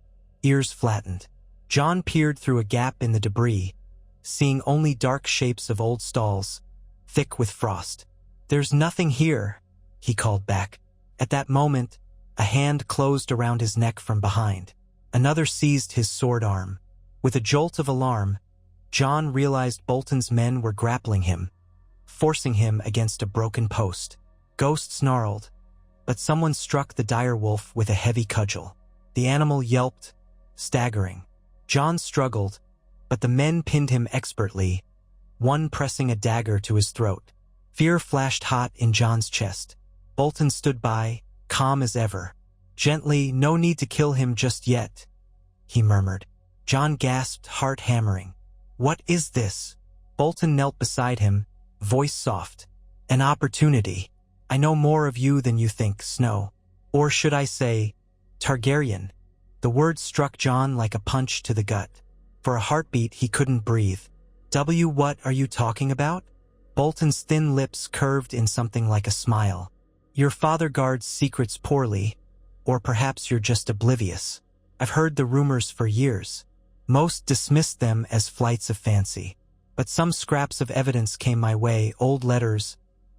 ears flattened. Jon peered through a gap in the debris, seeing only dark shapes of old stalls, thick with frost. "There's nothing here," he called back. At that moment, a hand closed around his neck from behind. Another seized his sword arm. With a jolt of alarm, Jon realized Bolton's men were grappling him, forcing him against a broken post. Ghost snarled, but someone struck the direwolf with a heavy cudgel. The animal yelped, staggering. Jon struggled, but the men pinned him expertly, one pressing a dagger to his throat. Fear flashed hot in Jon's chest. Bolton stood by, calm as ever. "Gently, no need to kill him just yet," he murmured. Jon gasped, heart hammering. "What is this?" Bolton knelt beside him, voice soft. "An opportunity. I know more of you than you think, Snow. Or should I say, Targaryen." The word struck Jon like a punch to the gut. For a heartbeat, he couldn't breathe. What are you talking about?" Bolton's thin lips curved in something like a smile. "Your father guards secrets poorly, or perhaps you're just oblivious. I've heard the rumors for years. Most dismissed them as flights of fancy. But some scraps of evidence came my way, old letters,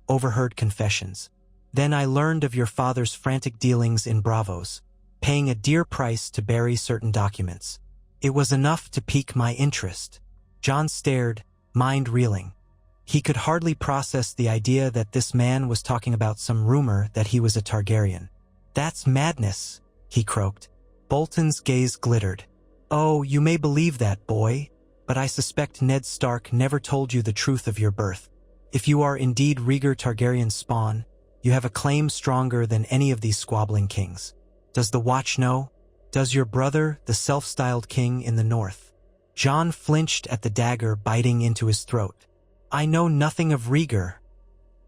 overheard confessions. Then I learned of your father's frantic dealings in Bravos, paying a dear price to bury certain documents. It was enough to pique my interest." Jon stared, mind reeling. He could hardly process the idea that this man was talking about some rumor that he was a Targaryen. "That's madness," he croaked. Bolton's gaze glittered. "Oh, you may believe that, boy, but I suspect Ned Stark never told you the truth of your birth. If you are indeed Rhaegar Targaryen's spawn, you have a claim stronger than any of these squabbling kings. Does the Watch know? Does your brother, the self-styled king in the north?" Jon flinched at the dagger biting into his throat. "I know nothing of Rhaegar,"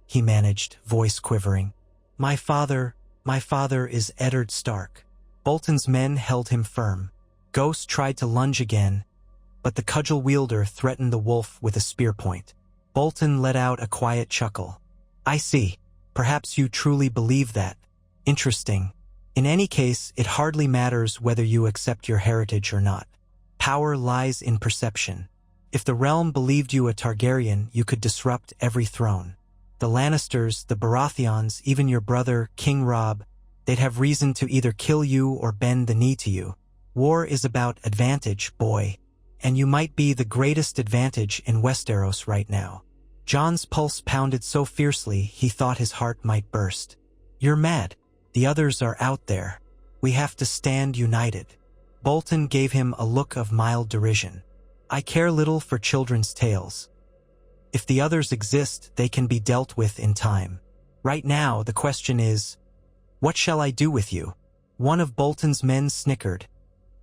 he managed, voice quivering. My father is Eddard Stark." Bolton's men held him firm. Ghost tried to lunge again, but the cudgel wielder threatened the wolf with a spear point. Bolton let out a quiet chuckle. "I see. Perhaps you truly believe that. Interesting. In any case, it hardly matters whether you accept your heritage or not. Power lies in perception. If the realm believed you a Targaryen, you could disrupt every throne. The Lannisters, the Baratheons, even your brother, King Robb, they'd have reason to either kill you or bend the knee to you. War is about advantage, boy. And you might be the greatest advantage in Westeros right now. Jon's pulse pounded so fiercely he thought his heart might burst. You're mad. The others are out there. We have to stand united. Bolton gave him a look of mild derision. I care little for children's tales. If the others exist, they can be dealt with in time. Right now, the question is, what shall I do with you? One of Bolton's men snickered,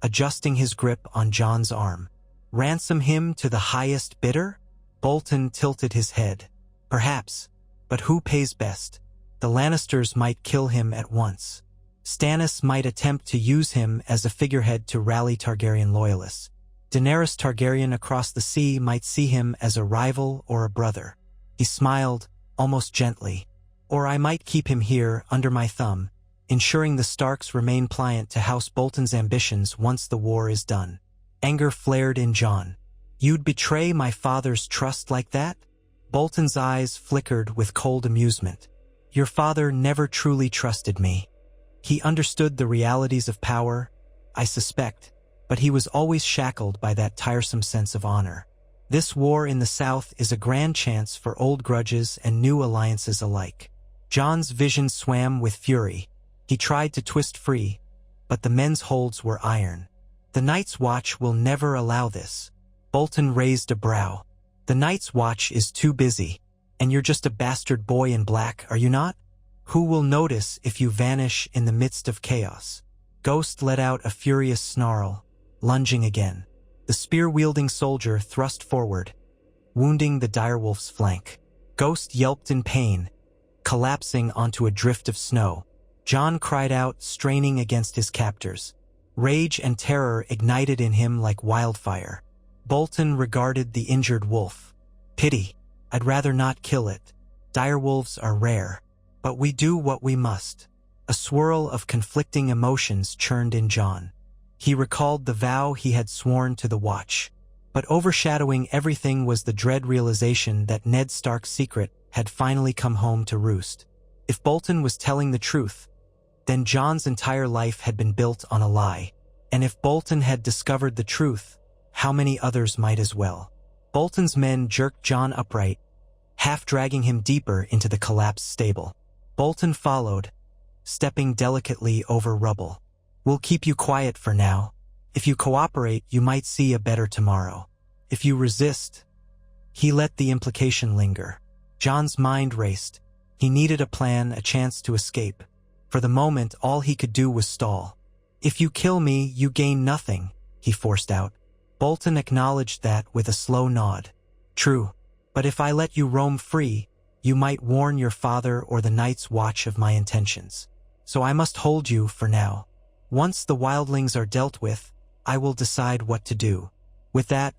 adjusting his grip on Jon's arm. Ransom him to the highest bidder? Bolton tilted his head. Perhaps, but who pays best? The Lannisters might kill him at once. Stannis might attempt to use him as a figurehead to rally Targaryen loyalists. Daenerys Targaryen across the sea might see him as a rival or a brother. He smiled, almost gently. Or I might keep him here, under my thumb, ensuring the Starks remain pliant to House Bolton's ambitions once the war is done. Anger flared in Jon. You'd betray my father's trust like that? Bolton's eyes flickered with cold amusement. Your father never truly trusted me. He understood the realities of power, I suspect, but he was always shackled by that tiresome sense of honor. This war in the South is a grand chance for old grudges and new alliances alike. Jon's vision swam with fury. He tried to twist free, but the men's holds were iron. The Night's Watch will never allow this. Bolton raised a brow. The Night's Watch is too busy, and you're just a bastard boy in black, are you not? Who will notice if you vanish in the midst of chaos? Ghost let out a furious snarl, lunging again. The spear-wielding soldier thrust forward, wounding the direwolf's flank. Ghost yelped in pain, collapsing onto a drift of snow. Jon cried out, straining against his captors. Rage and terror ignited in him like wildfire. Bolton regarded the injured wolf. Pity. I'd rather not kill it. Direwolves are rare. But we do what we must. A swirl of conflicting emotions churned in Jon. He recalled the vow he had sworn to the Watch. But overshadowing everything was the dread realization that Ned Stark's secret had finally come home to roost. If Bolton was telling the truth, then Jon's entire life had been built on a lie. And if Bolton had discovered the truth, how many others might as well? Bolton's men jerked Jon upright, half dragging him deeper into the collapsed stable. Bolton followed, stepping delicately over rubble. We'll keep you quiet for now. If you cooperate, you might see a better tomorrow. If you resist... He let the implication linger. Jon's mind raced. He needed a plan, a chance to escape. For the moment, all he could do was stall. If you kill me, you gain nothing, he forced out. Bolton acknowledged that with a slow nod. True, but if I let you roam free, you might warn your father or the Night's Watch of my intentions. So I must hold you for now. Once the wildlings are dealt with, I will decide what to do. With that,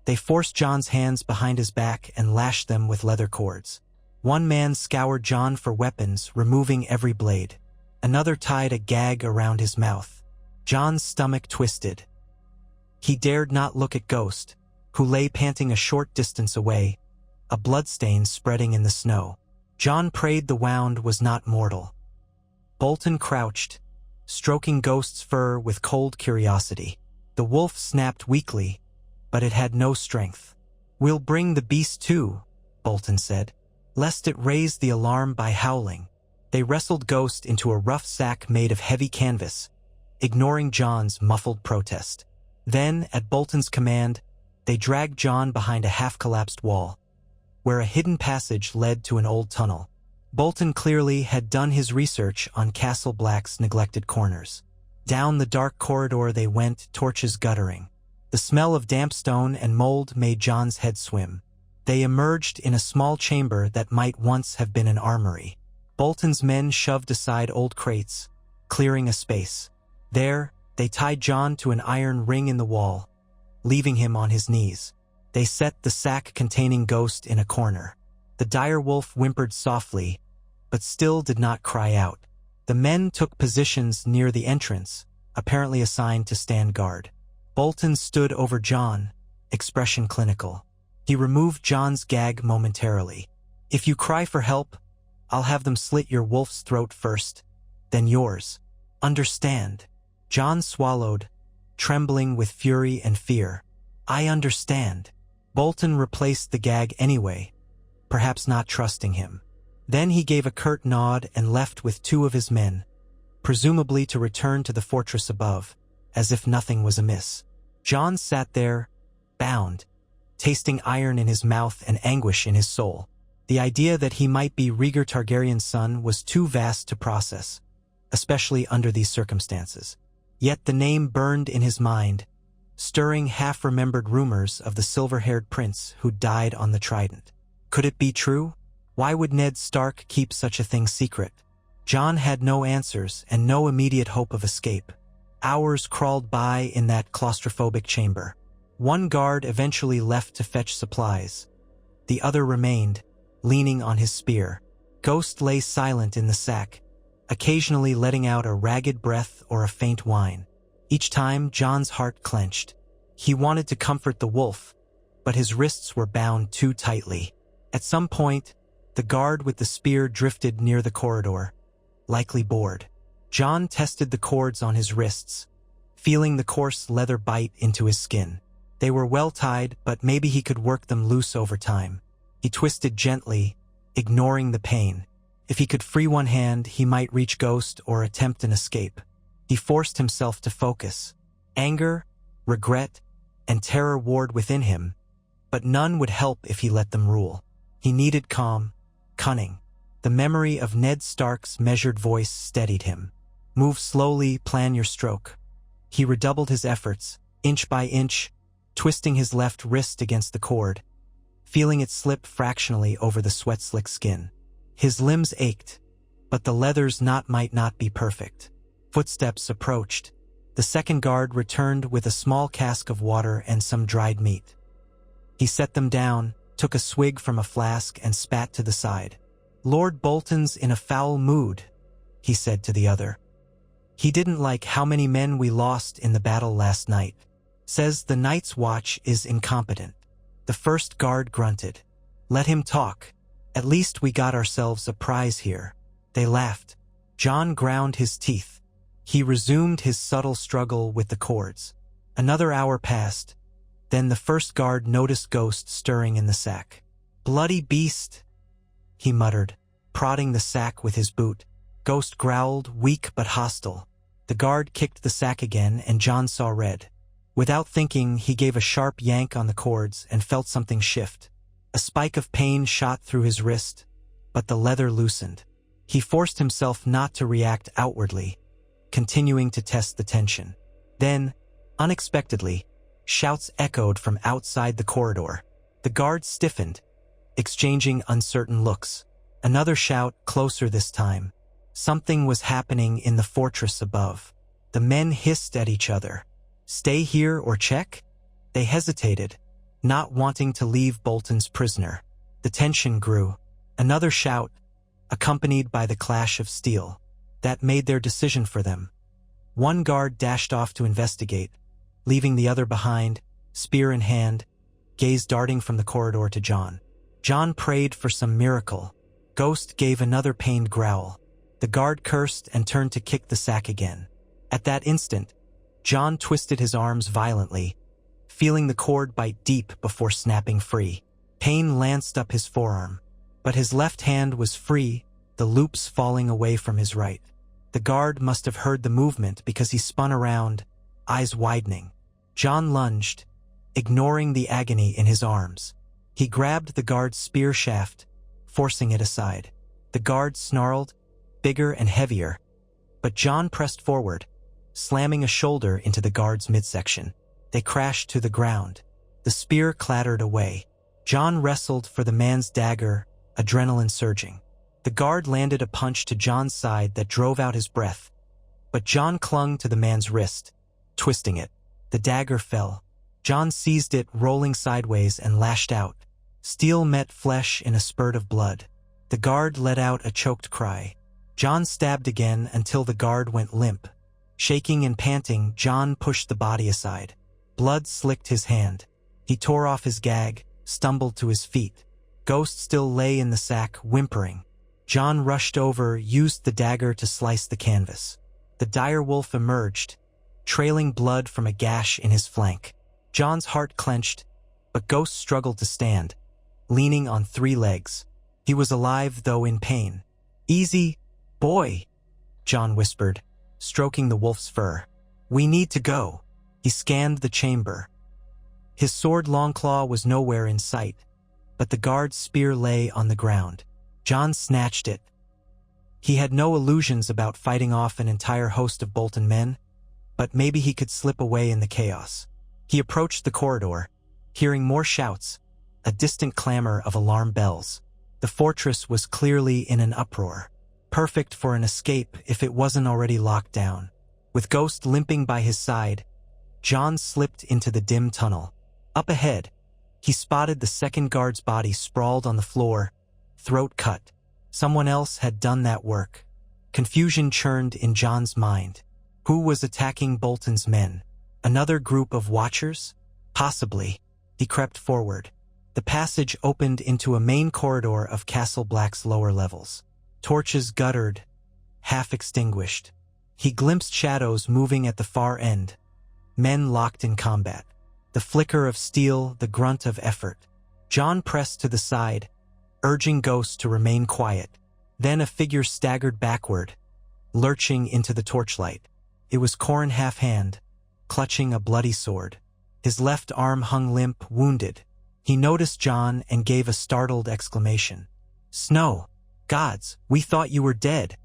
they forced Jon's hands behind his back and lashed them with leather cords. One man scoured Jon for weapons, removing every blade. Another tied a gag around his mouth. Jon's stomach twisted. He dared not look at Ghost, who lay panting a short distance away, a bloodstain spreading in the snow. Jon prayed the wound was not mortal. Bolton crouched, stroking Ghost's fur with cold curiosity. The wolf snapped weakly, but it had no strength. We'll bring the beast too, Bolton said, lest it raise the alarm by howling. They wrestled Ghost into a rough sack made of heavy canvas, ignoring Jon's muffled protest. Then, at Bolton's command, they dragged Jon behind a half-collapsed wall, where a hidden passage led to an old tunnel. Bolton clearly had done his research on Castle Black's neglected corners. Down the dark corridor they went, torches guttering. The smell of damp stone and mold made Jon's head swim. They emerged in a small chamber that might once have been an armory. Bolton's men shoved aside old crates, clearing a space. There, they tied Jon to an iron ring in the wall, leaving him on his knees. They set the sack containing Ghost in a corner. The direwolf whimpered softly, but still did not cry out. The men took positions near the entrance, apparently assigned to stand guard. Bolton stood over Jon, expression clinical. He removed Jon's gag momentarily. If you cry for help, I'll have them slit your wolf's throat first, then yours. Understand? Jon swallowed, trembling with fury and fear. I understand. Bolton replaced the gag anyway, perhaps not trusting him. Then he gave a curt nod and left with 2 of his men, presumably to return to the fortress above, as if nothing was amiss. Jon sat there, bound, tasting iron in his mouth and anguish in his soul. The idea that he might be Rhaegar Targaryen's son was too vast to process, especially under these circumstances. Yet the name burned in his mind, stirring half-remembered rumors of the silver-haired prince who died on the Trident. Could it be true? Why would Ned Stark keep such a thing secret? Jon had no answers and no immediate hope of escape. Hours crawled by in that claustrophobic chamber. One guard eventually left to fetch supplies. The other remained, leaning on his spear. Ghost lay silent in the sack, occasionally letting out a ragged breath or a faint whine. Each time, Jon's heart clenched. He wanted to comfort the wolf, but his wrists were bound too tightly. At some point, the guard with the spear drifted near the corridor, likely bored. Jon tested the cords on his wrists, feeling the coarse leather bite into his skin. They were well tied, but maybe he could work them loose over time. He twisted gently, ignoring the pain. If he could free one hand, he might reach Ghost or attempt an escape. He forced himself to focus. Anger, regret, and terror warred within him, but none would help if he let them rule. He needed calm, cunning. The memory of Ned Stark's measured voice steadied him. Move slowly, plan your stroke. He redoubled his efforts, inch by inch, twisting his left wrist against the cord, feeling it slip fractionally over the sweat-slick skin. His limbs ached, but the leather's knot might not be perfect. Footsteps approached. The second guard returned with a small cask of water and some dried meat. He set them down, took a swig from a flask, and spat to the side. Lord Bolton's in a foul mood, he said to the other. He didn't like how many men we lost in the battle last night. Says the Night's Watch is incompetent. The first guard grunted. Let him talk. At least we got ourselves a prize here. They laughed. Jon ground his teeth. He resumed his subtle struggle with the cords. Another hour passed. Then the first guard noticed Ghost stirring in the sack. Bloody beast, he muttered, prodding the sack with his boot. Ghost growled, weak but hostile. The guard kicked the sack again, and Jon saw red. Without thinking, he gave a sharp yank on the cords and felt something shift. A spike of pain shot through his wrist, but the leather loosened. He forced himself not to react outwardly, continuing to test the tension. Then, unexpectedly, shouts echoed from outside the corridor. The guard stiffened, exchanging uncertain looks. Another shout, closer this time. Something was happening in the fortress above. The men hissed at each other. Stay here or check? They hesitated, not wanting to leave Bolton's prisoner. The tension grew. Another shout, accompanied by the clash of steel. That made their decision for them. One guard dashed off to investigate, leaving the other behind, spear in hand, gaze darting from the corridor to Jon. Jon prayed for some miracle. Ghost gave another pained growl. The guard cursed and turned to kick the sack again. At that instant, Jon twisted his arms violently, feeling the cord bite deep before snapping free. Pain lanced up his forearm, but his left hand was free, the loops falling away from his right. The guard must have heard the movement because he spun around, eyes widening. Jon lunged, ignoring the agony in his arms. He grabbed the guard's spear shaft, forcing it aside. The guard snarled, bigger and heavier, but Jon pressed forward, slamming a shoulder into the guard's midsection. They crashed to the ground. The spear clattered away. Jon wrestled for the man's dagger, adrenaline surging. The guard landed a punch to Jon's side that drove out his breath, but Jon clung to the man's wrist, twisting it. The dagger fell. Jon seized it, rolling sideways, and lashed out. Steel met flesh in a spurt of blood. The guard let out a choked cry. Jon stabbed again until the guard went limp. Shaking and panting, Jon pushed the body aside. Blood slicked his hand. He tore off his gag, stumbled to his feet. Ghost still lay in the sack, whimpering. Jon rushed over, used the dagger to slice the canvas. The direwolf emerged, trailing blood from a gash in his flank. Jon's heart clenched, but Ghost struggled to stand, leaning on 3 legs. He was alive, though in pain. "Easy, boy," Jon whispered, stroking the wolf's fur. "We need to go." He scanned the chamber. His sword Longclaw was nowhere in sight, but the guard's spear lay on the ground. Jon snatched it. He had no illusions about fighting off an entire host of Bolton men, but maybe he could slip away in the chaos. He approached the corridor, hearing more shouts, a distant clamor of alarm bells. The fortress was clearly in an uproar, perfect for an escape if it wasn't already locked down. With Ghost limping by his side, Jon slipped into the dim tunnel. Up ahead, he spotted the second guard's body sprawled on the floor, throat cut. Someone else had done that work. Confusion churned in Jon's mind. Who was attacking Bolton's men? Another group of watchers? Possibly. He crept forward. The passage opened into a main corridor of Castle Black's lower levels. Torches guttered, half extinguished. He glimpsed shadows moving at the far end. Men locked in combat. The flicker of steel, the grunt of effort. Jon pressed to the side, urging Ghost to remain quiet. Then a figure staggered backward, lurching into the torchlight. It was Qhorin Halfhand, clutching a bloody sword. His left arm hung limp, wounded. He noticed Jon and gave a startled exclamation. "Snow! Gods, we thought you were dead!"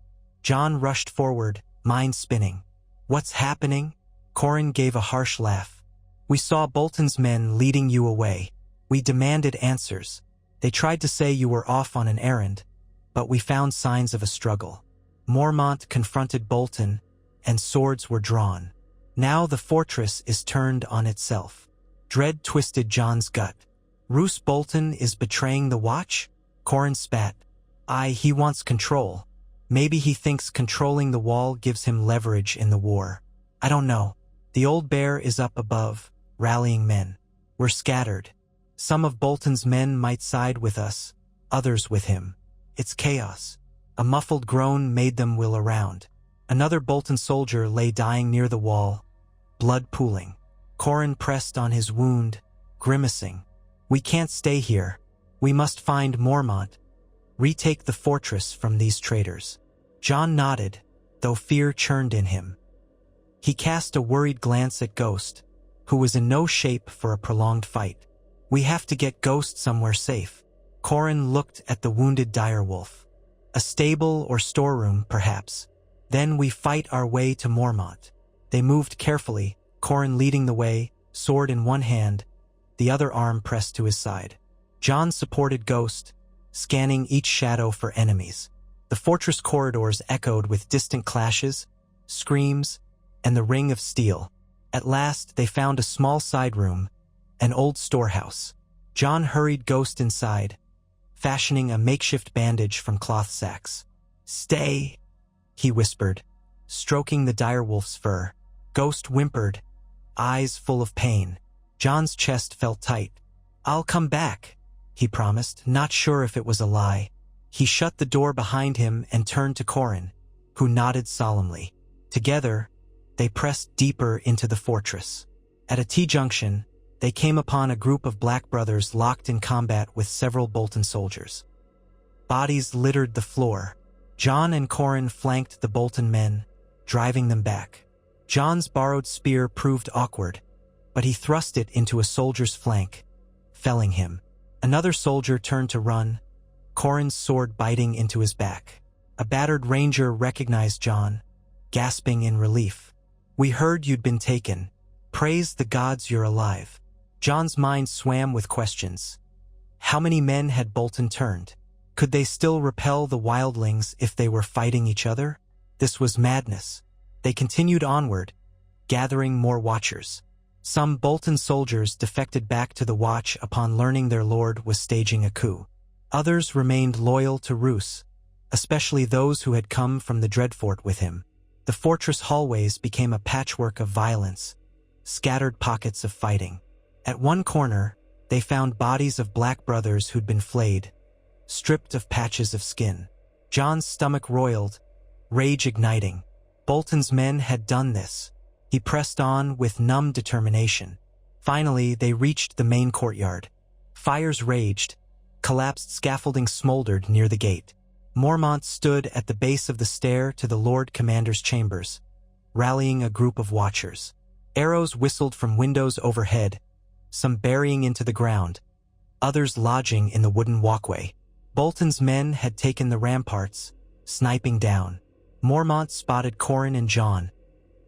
Jon rushed forward, mind spinning. "What's happening?" Qhorin gave a harsh laugh. "We saw Bolton's men leading you away. We demanded answers. They tried to say you were off on an errand, but we found signs of a struggle. Mormont confronted Bolton, and swords were drawn. Now the fortress is turned on itself." Dread twisted Jon's gut. "Roose Bolton is betraying the Watch?" Qhorin spat. He wants control. Maybe he thinks controlling the wall gives him leverage in the war. I don't know. The old bear is up above, rallying men. We're scattered. Some of Bolton's men might side with us, others with him. It's chaos." A muffled groan made them wheel around. Another Bolton soldier lay dying near the wall, blood pooling. Qhorin pressed on his wound, grimacing. "We can't stay here. We must find Mormont. Retake the fortress from these traitors." Jon nodded, though fear churned in him. He cast a worried glance at Ghost, who was in no shape for a prolonged fight. "We have to get Ghost somewhere safe." Qhorin looked at the wounded direwolf. "A stable or storeroom, perhaps. Then we fight our way to Mormont." They moved carefully, Qhorin leading the way, sword in one hand, the other arm pressed to his side. Jon supported Ghost, scanning each shadow for enemies. The fortress corridors echoed with distant clashes, screams, and the ring of steel. At last they found a small side room, an old storehouse. Jon hurried Ghost inside, fashioning a makeshift bandage from cloth sacks. "Stay," he whispered, stroking the direwolf's fur. Ghost whimpered, eyes full of pain. Jon's chest felt tight. "I'll come back," he promised, not sure if it was a lie. He shut the door behind him and turned to Qhorin, who nodded solemnly. Together, they pressed deeper into the fortress. At a T-junction, they came upon a group of Black brothers locked in combat with several Bolton soldiers. Bodies littered the floor. Jon and Qhorin flanked the Bolton men, driving them back. Jon's borrowed spear proved awkward, but he thrust it into a soldier's flank, felling him. Another soldier turned to run, Qhorin's sword biting into his back. A battered ranger recognized Jon, gasping in relief. "We heard you'd been taken. Praise the gods you're alive." Jon's mind swam with questions. How many men had Bolton turned? Could they still repel the wildlings if they were fighting each other? This was madness. They continued onward, gathering more watchers. Some Bolton soldiers defected back to the Watch upon learning their lord was staging a coup. Others remained loyal to Roose, especially those who had come from the Dreadfort with him. The fortress hallways became a patchwork of violence, scattered pockets of fighting. At one corner, They found bodies of black brothers who'd been flayed, stripped of patches of skin. Jon's stomach roiled, rage igniting. Bolton's men had done this. He pressed on with numb determination. Finally, they reached the main courtyard. Fires raged. Collapsed scaffolding smoldered near the gate. Mormont stood at the base of the stair to the Lord Commander's chambers, rallying a group of watchers. Arrows whistled from windows overhead, some burying into the ground, others lodging in the wooden walkway. Bolton's men had taken the ramparts, sniping down. Mormont spotted Qhorin and Jon,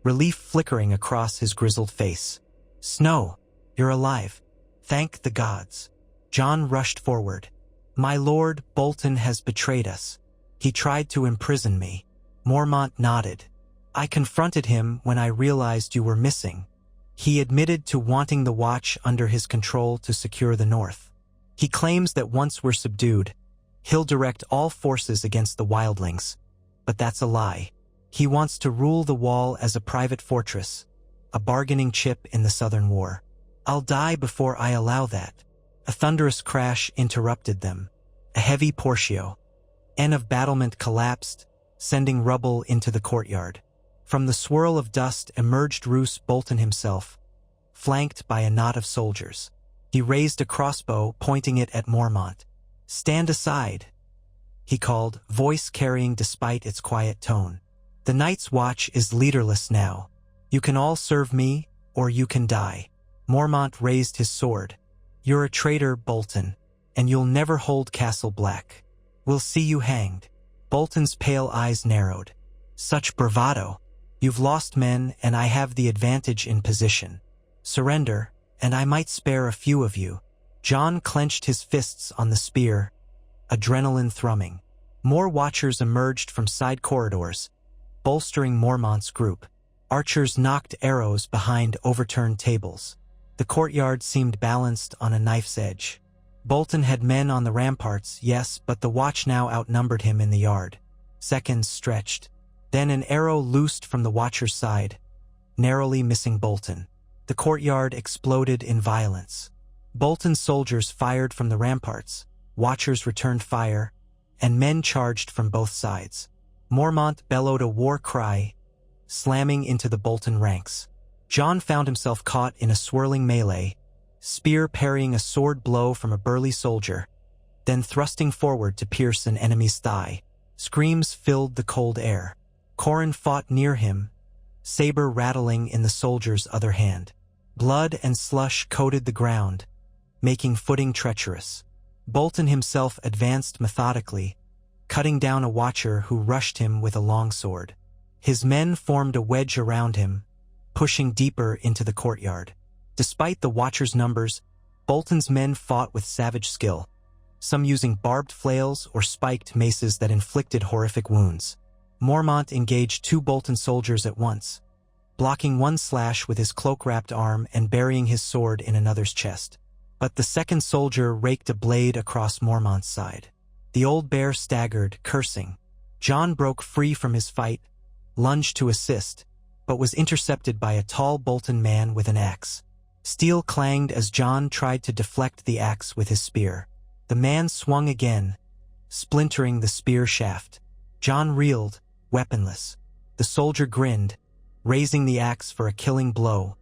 relief flickering across his grizzled face. "Snow, you're alive. Thank the gods." Jon rushed forward. "My lord, Bolton has betrayed us. He tried to imprison me." Mormont nodded. "I confronted him when I realized you were missing. He admitted to wanting the Watch under his control to secure the North. He claims that once we're subdued, he'll direct all forces against the wildlings. But that's a lie. He wants to rule the Wall as a private fortress, a bargaining chip in the Southern War. I'll die before I allow that." A thunderous crash interrupted them. A heavy portio, N of battlement, collapsed, sending rubble into the courtyard. From the swirl of dust emerged Roose Bolton himself, flanked by a knot of soldiers. He raised a crossbow, pointing it at Mormont. "Stand aside," he called, voice carrying despite its quiet tone. "The Night's Watch is leaderless now. You can all serve me, or you can die." Mormont raised his sword. "You're a traitor, Bolton, and you'll never hold Castle Black. We'll see you hanged." Bolton's pale eyes narrowed. "Such bravado. You've lost men, and I have the advantage in position. Surrender, and I might spare a few of you." Jon clenched his fists on the spear, adrenaline thrumming. More watchers emerged from side corridors, bolstering Mormont's group. Archers knocked arrows behind overturned tables. The courtyard seemed balanced on a knife's edge. Bolton had men on the ramparts, yes, but the Watch now outnumbered him in the yard. Seconds stretched. Then an arrow loosed from the Watcher's side, narrowly missing Bolton. The courtyard exploded in violence. Bolton's soldiers fired from the ramparts, Watchers returned fire, and men charged from both sides. Mormont bellowed a war cry, slamming into the Bolton ranks. Jon found himself caught in a swirling melee, spear parrying a sword blow from a burly soldier, then thrusting forward to pierce an enemy's thigh. Screams filled the cold air. Qhorin fought near him, saber rattling in the soldier's other hand. Blood and slush coated the ground, making footing treacherous. Bolton himself advanced methodically, cutting down a watcher who rushed him with a longsword. His men formed a wedge around him, pushing deeper into the courtyard. Despite the watcher's numbers, Bolton's men fought with savage skill, some using barbed flails or spiked maces that inflicted horrific wounds. Mormont engaged 2 Bolton soldiers at once, blocking one slash with his cloak-wrapped arm and burying his sword in another's chest. But the second soldier raked a blade across Mormont's side. The old bear staggered, cursing. Jon broke free from his fight, lunged to assist, but was intercepted by a tall Bolton man with an axe. Steel clanged as Jon tried to deflect the axe with his spear. The man swung again, splintering the spear shaft. Jon reeled, weaponless. The soldier grinned, raising the axe for a killing blow,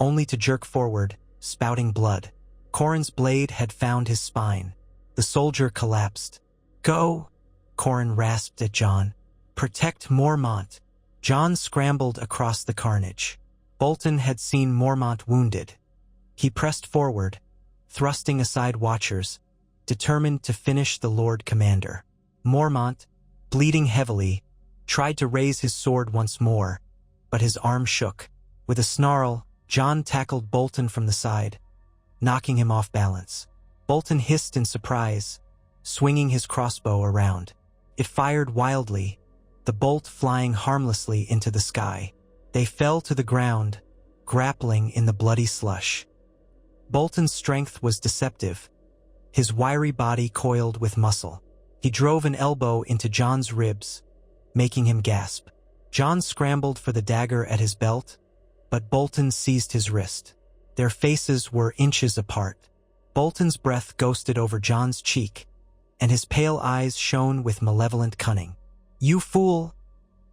only to jerk forward, spouting blood. Qhorin's blade had found his spine. The soldier collapsed. "Go!" Qhorin rasped at Jon. "Protect Mormont." Jon scrambled across the carnage. Bolton had seen Mormont wounded. He pressed forward, thrusting aside watchers, determined to finish the Lord Commander. Mormont, bleeding heavily, tried to raise his sword once more, but his arm shook. With a snarl, Jon tackled Bolton from the side, knocking him off balance. Bolton hissed in surprise, swinging his crossbow around. It fired wildly, the bolt flying harmlessly into the sky. They fell to the ground, grappling in the bloody slush. Bolton's strength was deceptive, his wiry body coiled with muscle. He drove an elbow into Jon's ribs, making him gasp. Jon scrambled for the dagger at his belt, but Bolton seized his wrist. Their faces were inches apart. Bolton's breath ghosted over Jon's cheek, and his pale eyes shone with malevolent cunning. "You fool,"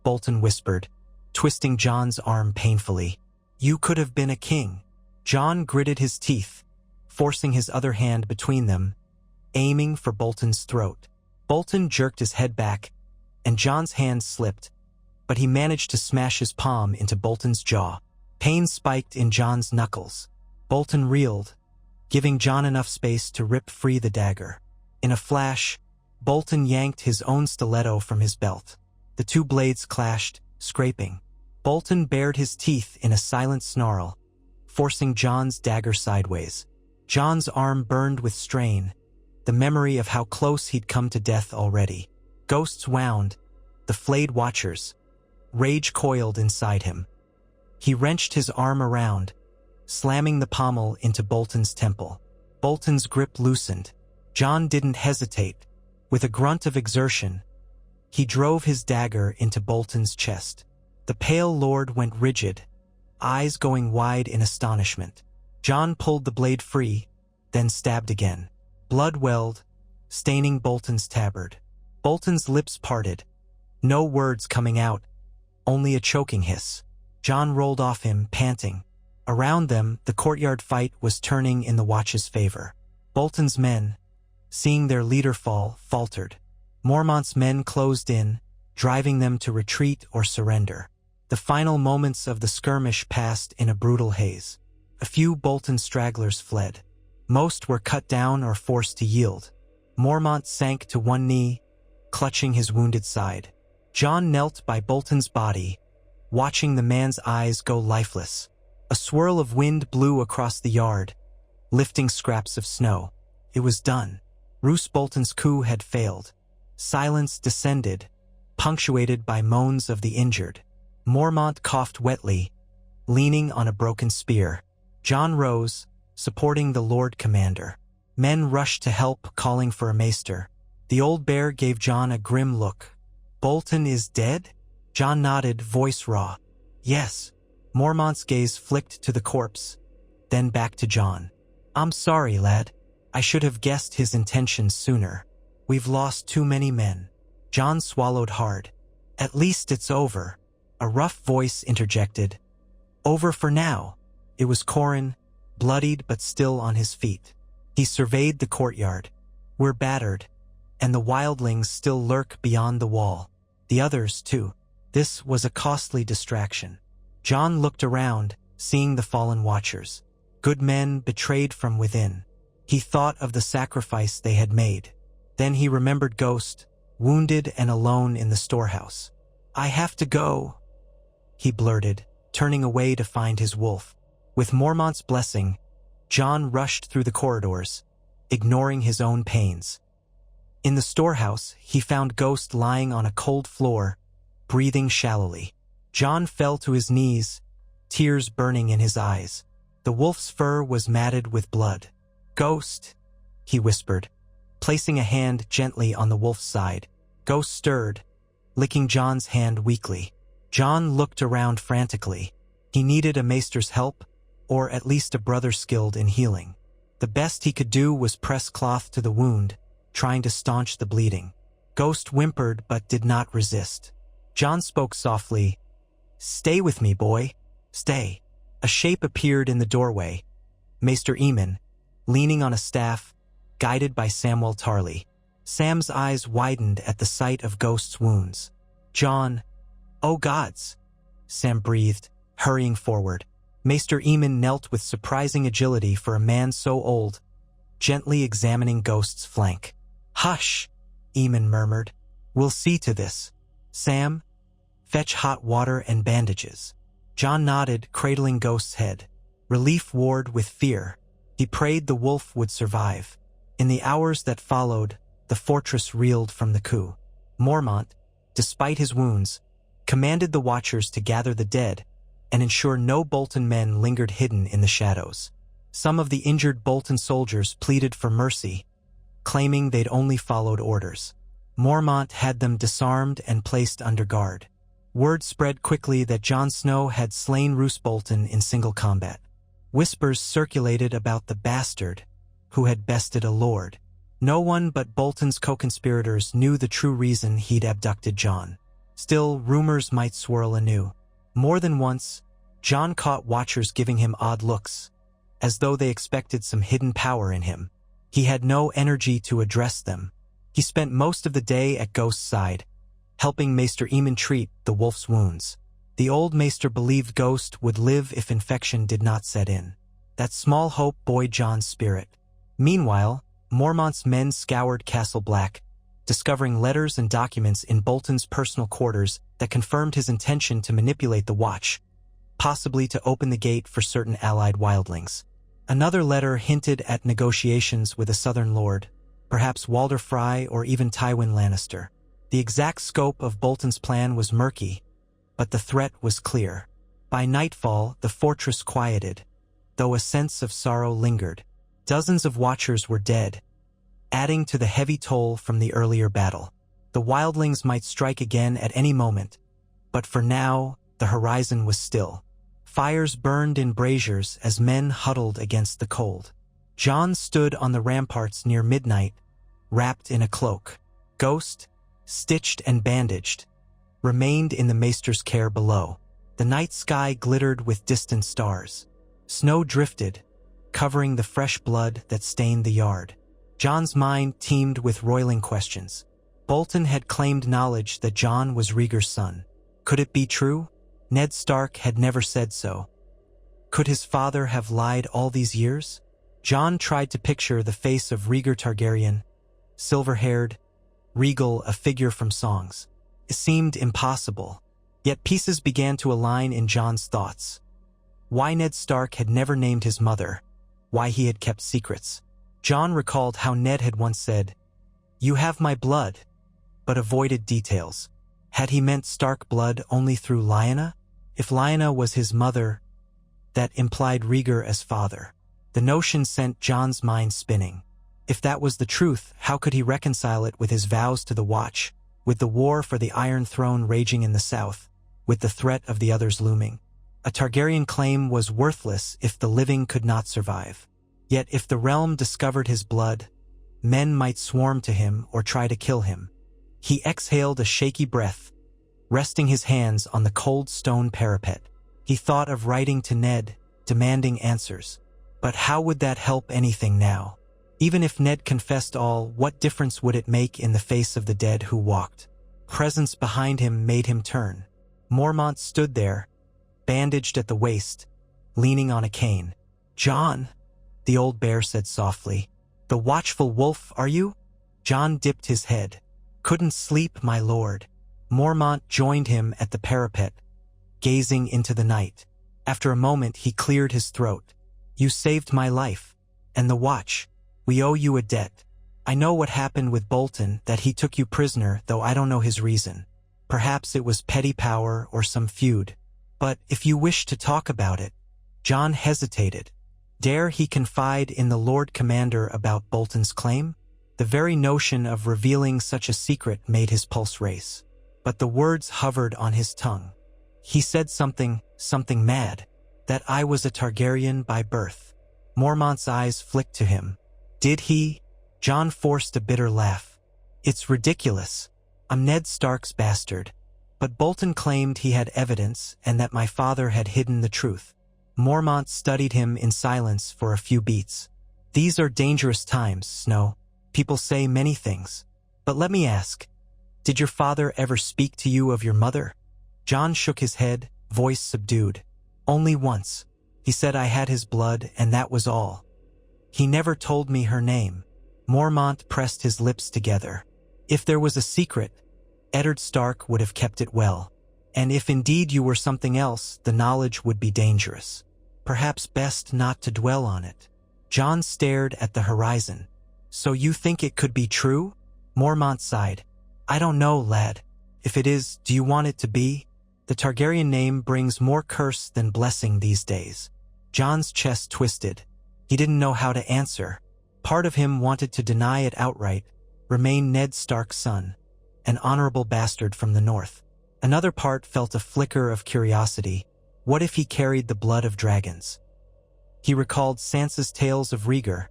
Bolton whispered, twisting Jon's arm painfully. "You could have been a king." Jon gritted his teeth, forcing his other hand between them, aiming for Bolton's throat. Bolton jerked his head back, and Jon's hand slipped, but he managed to smash his palm into Bolton's jaw. Pain spiked in Jon's knuckles. Bolton reeled, giving Jon enough space to rip free the dagger. In a flash, Bolton yanked his own stiletto from his belt. The two blades clashed, scraping. Bolton bared his teeth in a silent snarl, forcing Jon's dagger sideways. Jon's arm burned with strain, the memory of how close he'd come to death already. Ghosts wound, the flayed watchers. Rage coiled inside him. He wrenched his arm around, slamming the pommel into Bolton's temple. Bolton's grip loosened. Jon didn't hesitate. With a grunt of exertion, he drove his dagger into Bolton's chest. The pale lord went rigid, eyes going wide in astonishment. Jon pulled the blade free, then stabbed again. Blood welled, staining Bolton's tabard. Bolton's lips parted, no words coming out, only a choking hiss. Jon rolled off him, panting. Around them, the courtyard fight was turning in the Watch's favor. Bolton's men, seeing their leader fall, faltered. Mormont's men closed in, driving them to retreat or surrender. The final moments of the skirmish passed in a brutal haze. A few Bolton stragglers fled. Most were cut down or forced to yield. Mormont sank to one knee, clutching his wounded side. Jon knelt by Bolton's body, watching the man's eyes go lifeless. A swirl of wind blew across the yard, lifting scraps of snow. It was done. Roose Bolton's coup had failed. Silence descended, punctuated by moans of the injured. Mormont coughed wetly, leaning on a broken spear. Jon rose, supporting the Lord Commander. Men rushed to help, calling for a maester. The old bear gave Jon a grim look. "Bolton is dead?" Jon nodded, voice raw. "Yes." Mormont's gaze flicked to the corpse, then back to Jon. "I'm sorry, lad. I should have guessed his intentions sooner. We've lost too many men." Jon swallowed hard. "At least it's over," a rough voice interjected. "Over for now." It was Corin, bloodied but still on his feet. He surveyed the courtyard. "We're battered, and the wildlings still lurk beyond the wall. The others, too." This was a costly distraction. Jon looked around, seeing the fallen watchers. Good men betrayed from within. He thought of the sacrifice they had made. Then he remembered Ghost, wounded and alone in the storehouse. "I have to go," he blurted, turning away to find his wolf. With Mormont's blessing, Jon rushed through the corridors, ignoring his own pains. In the storehouse, he found Ghost lying on a cold floor, breathing shallowly. Jon fell to his knees, tears burning in his eyes. The wolf's fur was matted with blood. "Ghost," he whispered, placing a hand gently on the wolf's side. Ghost stirred, licking Jon's hand weakly. Jon looked around frantically. He needed a maester's help, or at least a brother skilled in healing. The best he could do was press cloth to the wound, trying to staunch the bleeding. Ghost whimpered but did not resist. Jon spoke softly, "Stay with me, boy. Stay." A shape appeared in the doorway. Maester Eamon, leaning on a staff, guided by Samwell Tarly. Sam's eyes widened at the sight of Ghost's wounds. "Jon, oh gods," Sam breathed, hurrying forward. Maester Eamon knelt with surprising agility for a man so old, gently examining Ghost's flank. "Hush," Eamon murmured. "We'll see to this. Sam, fetch hot water and bandages." Jon nodded, cradling Ghost's head. Relief warred with fear. He prayed the wolf would survive. In the hours that followed, the fortress reeled from the coup. Mormont, despite his wounds, commanded the Watchers to gather the dead and ensure no Bolton men lingered hidden in the shadows. Some of the injured Bolton soldiers pleaded for mercy, claiming they'd only followed orders. Mormont had them disarmed and placed under guard. Word spread quickly that Jon Snow had slain Roose Bolton in single combat. Whispers circulated about the bastard, who had bested a lord. No one but Bolton's co-conspirators knew the true reason he'd abducted Jon. Still, rumors might swirl anew. More than once, Jon caught watchers giving him odd looks, as though they expected some hidden power in him. He had no energy to address them. He spent most of the day at Ghost's side, helping Maester Aemon treat the wolf's wounds. The old Maester believed Ghost would live if infection did not set in. That small hope buoyed Jon's spirit. Meanwhile, Mormont's men scoured Castle Black, discovering letters and documents in Bolton's personal quarters that confirmed his intention to manipulate the Watch, possibly to open the gate for certain allied wildlings. Another letter hinted at negotiations with a southern lord, perhaps Walder Frey or even Tywin Lannister. The exact scope of Bolton's plan was murky, but the threat was clear. By nightfall, the fortress quieted, though a sense of sorrow lingered. Dozens of watchers were dead, adding to the heavy toll from the earlier battle. The wildlings might strike again at any moment, but for now, the horizon was still. Fires burned in braziers as men huddled against the cold. Jon stood on the ramparts near midnight, wrapped in a cloak. Ghost, stitched and bandaged, remained in the maester's care below. The night sky glittered with distant stars. Snow drifted, covering the fresh blood that stained the yard. Jon's mind teemed with roiling questions. Bolton had claimed knowledge that Jon was Rhaegar's son. Could it be true? Ned Stark had never said so. Could his father have lied all these years? Jon tried to picture the face of Rhaegar Targaryen, silver-haired, regal, a figure from songs. It seemed impossible, yet pieces began to align in Jon's thoughts. Why Ned Stark had never named his mother, why he had kept secrets. Jon recalled how Ned had once said, "You have my blood," but avoided details. Had he meant Stark blood only through Lyanna? If Lyanna was his mother, that implied Rhaegar as father. The notion sent Jon's mind spinning. If that was the truth, how could he reconcile it with his vows to the Watch, with the war for the Iron Throne raging in the south, with the threat of the others looming? A Targaryen claim was worthless if the living could not survive. Yet if the realm discovered his blood, men might swarm to him or try to kill him. He exhaled a shaky breath, resting his hands on the cold stone parapet. He thought of writing to Ned, demanding answers. But how would that help anything now? Even if Ned confessed all, what difference would it make in the face of the dead who walked? Presence behind him made him turn. Mormont stood there, bandaged at the waist, leaning on a cane. "Jon," the old bear said softly. "The watchful wolf, are you?" Jon dipped his head. "Couldn't sleep, my lord." Mormont joined him at the parapet, gazing into the night. After a moment, he cleared his throat. "You saved my life, and the Watch. We owe you a debt. I know what happened with Bolton, that he took you prisoner, though I don't know his reason. Perhaps it was petty power or some feud. But if you wish to talk about it..." Jon hesitated. Dare he confide in the Lord Commander about Bolton's claim? The very notion of revealing such a secret made his pulse race. But the words hovered on his tongue. He said something mad. That I was a Targaryen by birth. Mormont's eyes flicked to him. Did he? Jon forced a bitter laugh. It's ridiculous. I'm Ned Stark's bastard. But Bolton claimed he had evidence and that my father had hidden the truth. Mormont studied him in silence for a few beats. These are dangerous times, Snow. People say many things. But let me ask, did your father ever speak to you of your mother? Jon shook his head, voice subdued. Only once. He said I had his blood and that was all. He never told me her name. Mormont pressed his lips together. If there was a secret, Eddard Stark would have kept it well. And if indeed you were something else, the knowledge would be dangerous. Perhaps best not to dwell on it. Jon stared at the horizon. So you think it could be true? Mormont sighed. I don't know, lad. If it is, do you want it to be? The Targaryen name brings more curse than blessing these days. Jon's chest twisted. He didn't know how to answer. Part of him wanted to deny it outright, remain Ned Stark's son, an honorable bastard from the north. Another part felt a flicker of curiosity. What if he carried the blood of dragons? He recalled Sansa's tales of Rhaegar,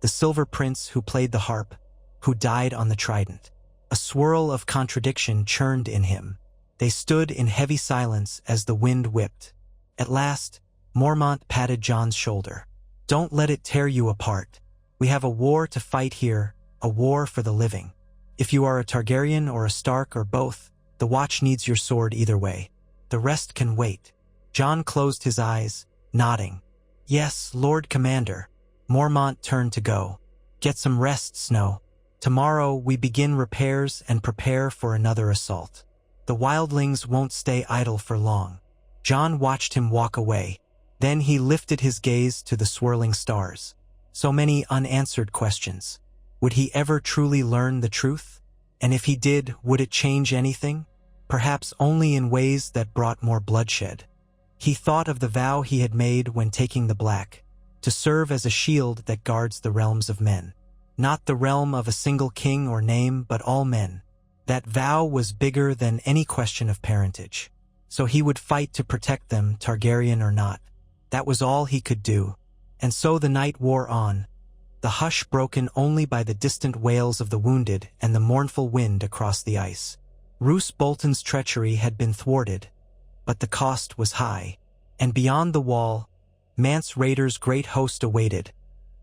the silver prince who played the harp, who died on the trident. A swirl of contradiction churned in him. They stood in heavy silence as the wind whipped. At last, Mormont patted Jon's shoulder. "Don't let it tear you apart. We have a war to fight here, a war for the living. If you are a Targaryen or a Stark or both, the Watch needs your sword either way. The rest can wait." Jon closed his eyes, nodding. "Yes, Lord Commander." Mormont turned to go. "Get some rest, Snow. Tomorrow we begin repairs and prepare for another assault. The wildlings won't stay idle for long." Jon watched him walk away. Then he lifted his gaze to the swirling stars. So many unanswered questions. Would he ever truly learn the truth? And if he did, would it change anything? Perhaps only in ways that brought more bloodshed. He thought of the vow he had made when taking the Black, to serve as a shield that guards the realms of men. Not the realm of a single king or name, but all men. That vow was bigger than any question of parentage. So he would fight to protect them, Targaryen or not. That was all he could do. And so the night wore on, the hush broken only by the distant wails of the wounded and the mournful wind across the ice. Roose Bolton's treachery had been thwarted, but the cost was high. And beyond the wall, Mance Rayder's great host awaited,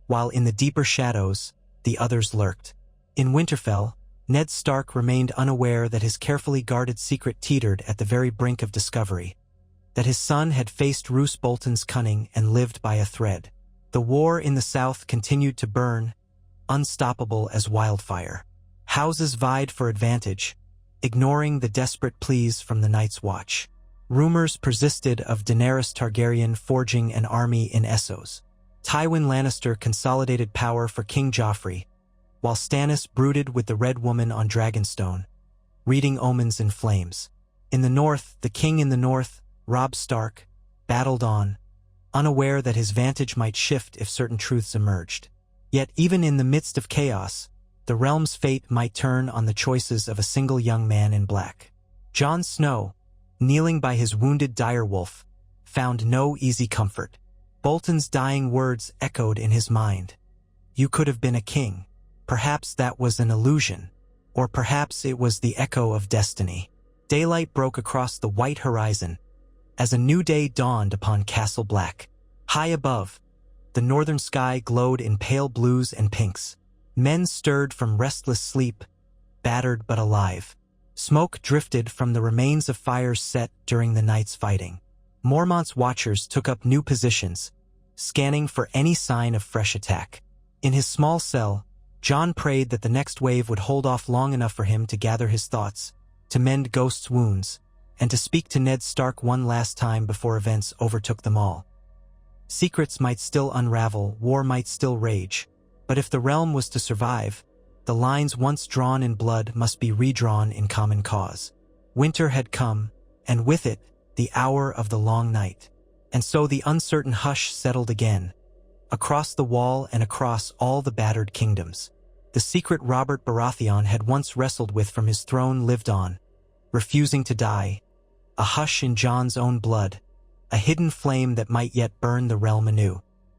while in the deeper shadows, the others lurked. In Winterfell, Ned Stark remained unaware that his carefully guarded secret teetered at the very brink of discovery, that his son had faced Roose Bolton's cunning and lived by a thread. The war in the south continued to burn, unstoppable as wildfire. Houses vied for advantage, ignoring the desperate pleas from the Night's Watch. Rumors persisted of Daenerys Targaryen forging an army in Essos. Tywin Lannister consolidated power for King Joffrey, while Stannis brooded with the Red Woman on Dragonstone, reading omens in flames. In the north, the king in the north, Robb Stark, battled on, unaware that his vantage might shift if certain truths emerged. Yet even in the midst of chaos, the realm's fate might turn on the choices of a single young man in black. Jon Snow, kneeling by his wounded direwolf, found no easy comfort. Bolton's dying words echoed in his mind. "You could have been a king." Perhaps that was an illusion, or perhaps it was the echo of destiny. Daylight broke across the white horizon as a new day dawned upon Castle Black. High above, the northern sky glowed in pale blues and pinks. Men stirred from restless sleep, battered but alive. Smoke drifted from the remains of fires set during the night's fighting. Mormont's watchers took up new positions, scanning for any sign of fresh attack. In his small cell, Jon prayed that the next wave would hold off long enough for him to gather his thoughts, to mend Ghost's wounds, and to speak to Ned Stark one last time before events overtook them all. Secrets might still unravel, war might still rage, but if the realm was to survive, the lines once drawn in blood must be redrawn in common cause. Winter had come, and with it, the hour of the long night. And so the uncertain hush settled again, across the wall and across all the battered kingdoms. The secret Robert Baratheon had once wrestled with from his throne lived on, refusing to die, a hush in Jon's own blood, a hidden flame that might yet burn the realm anew.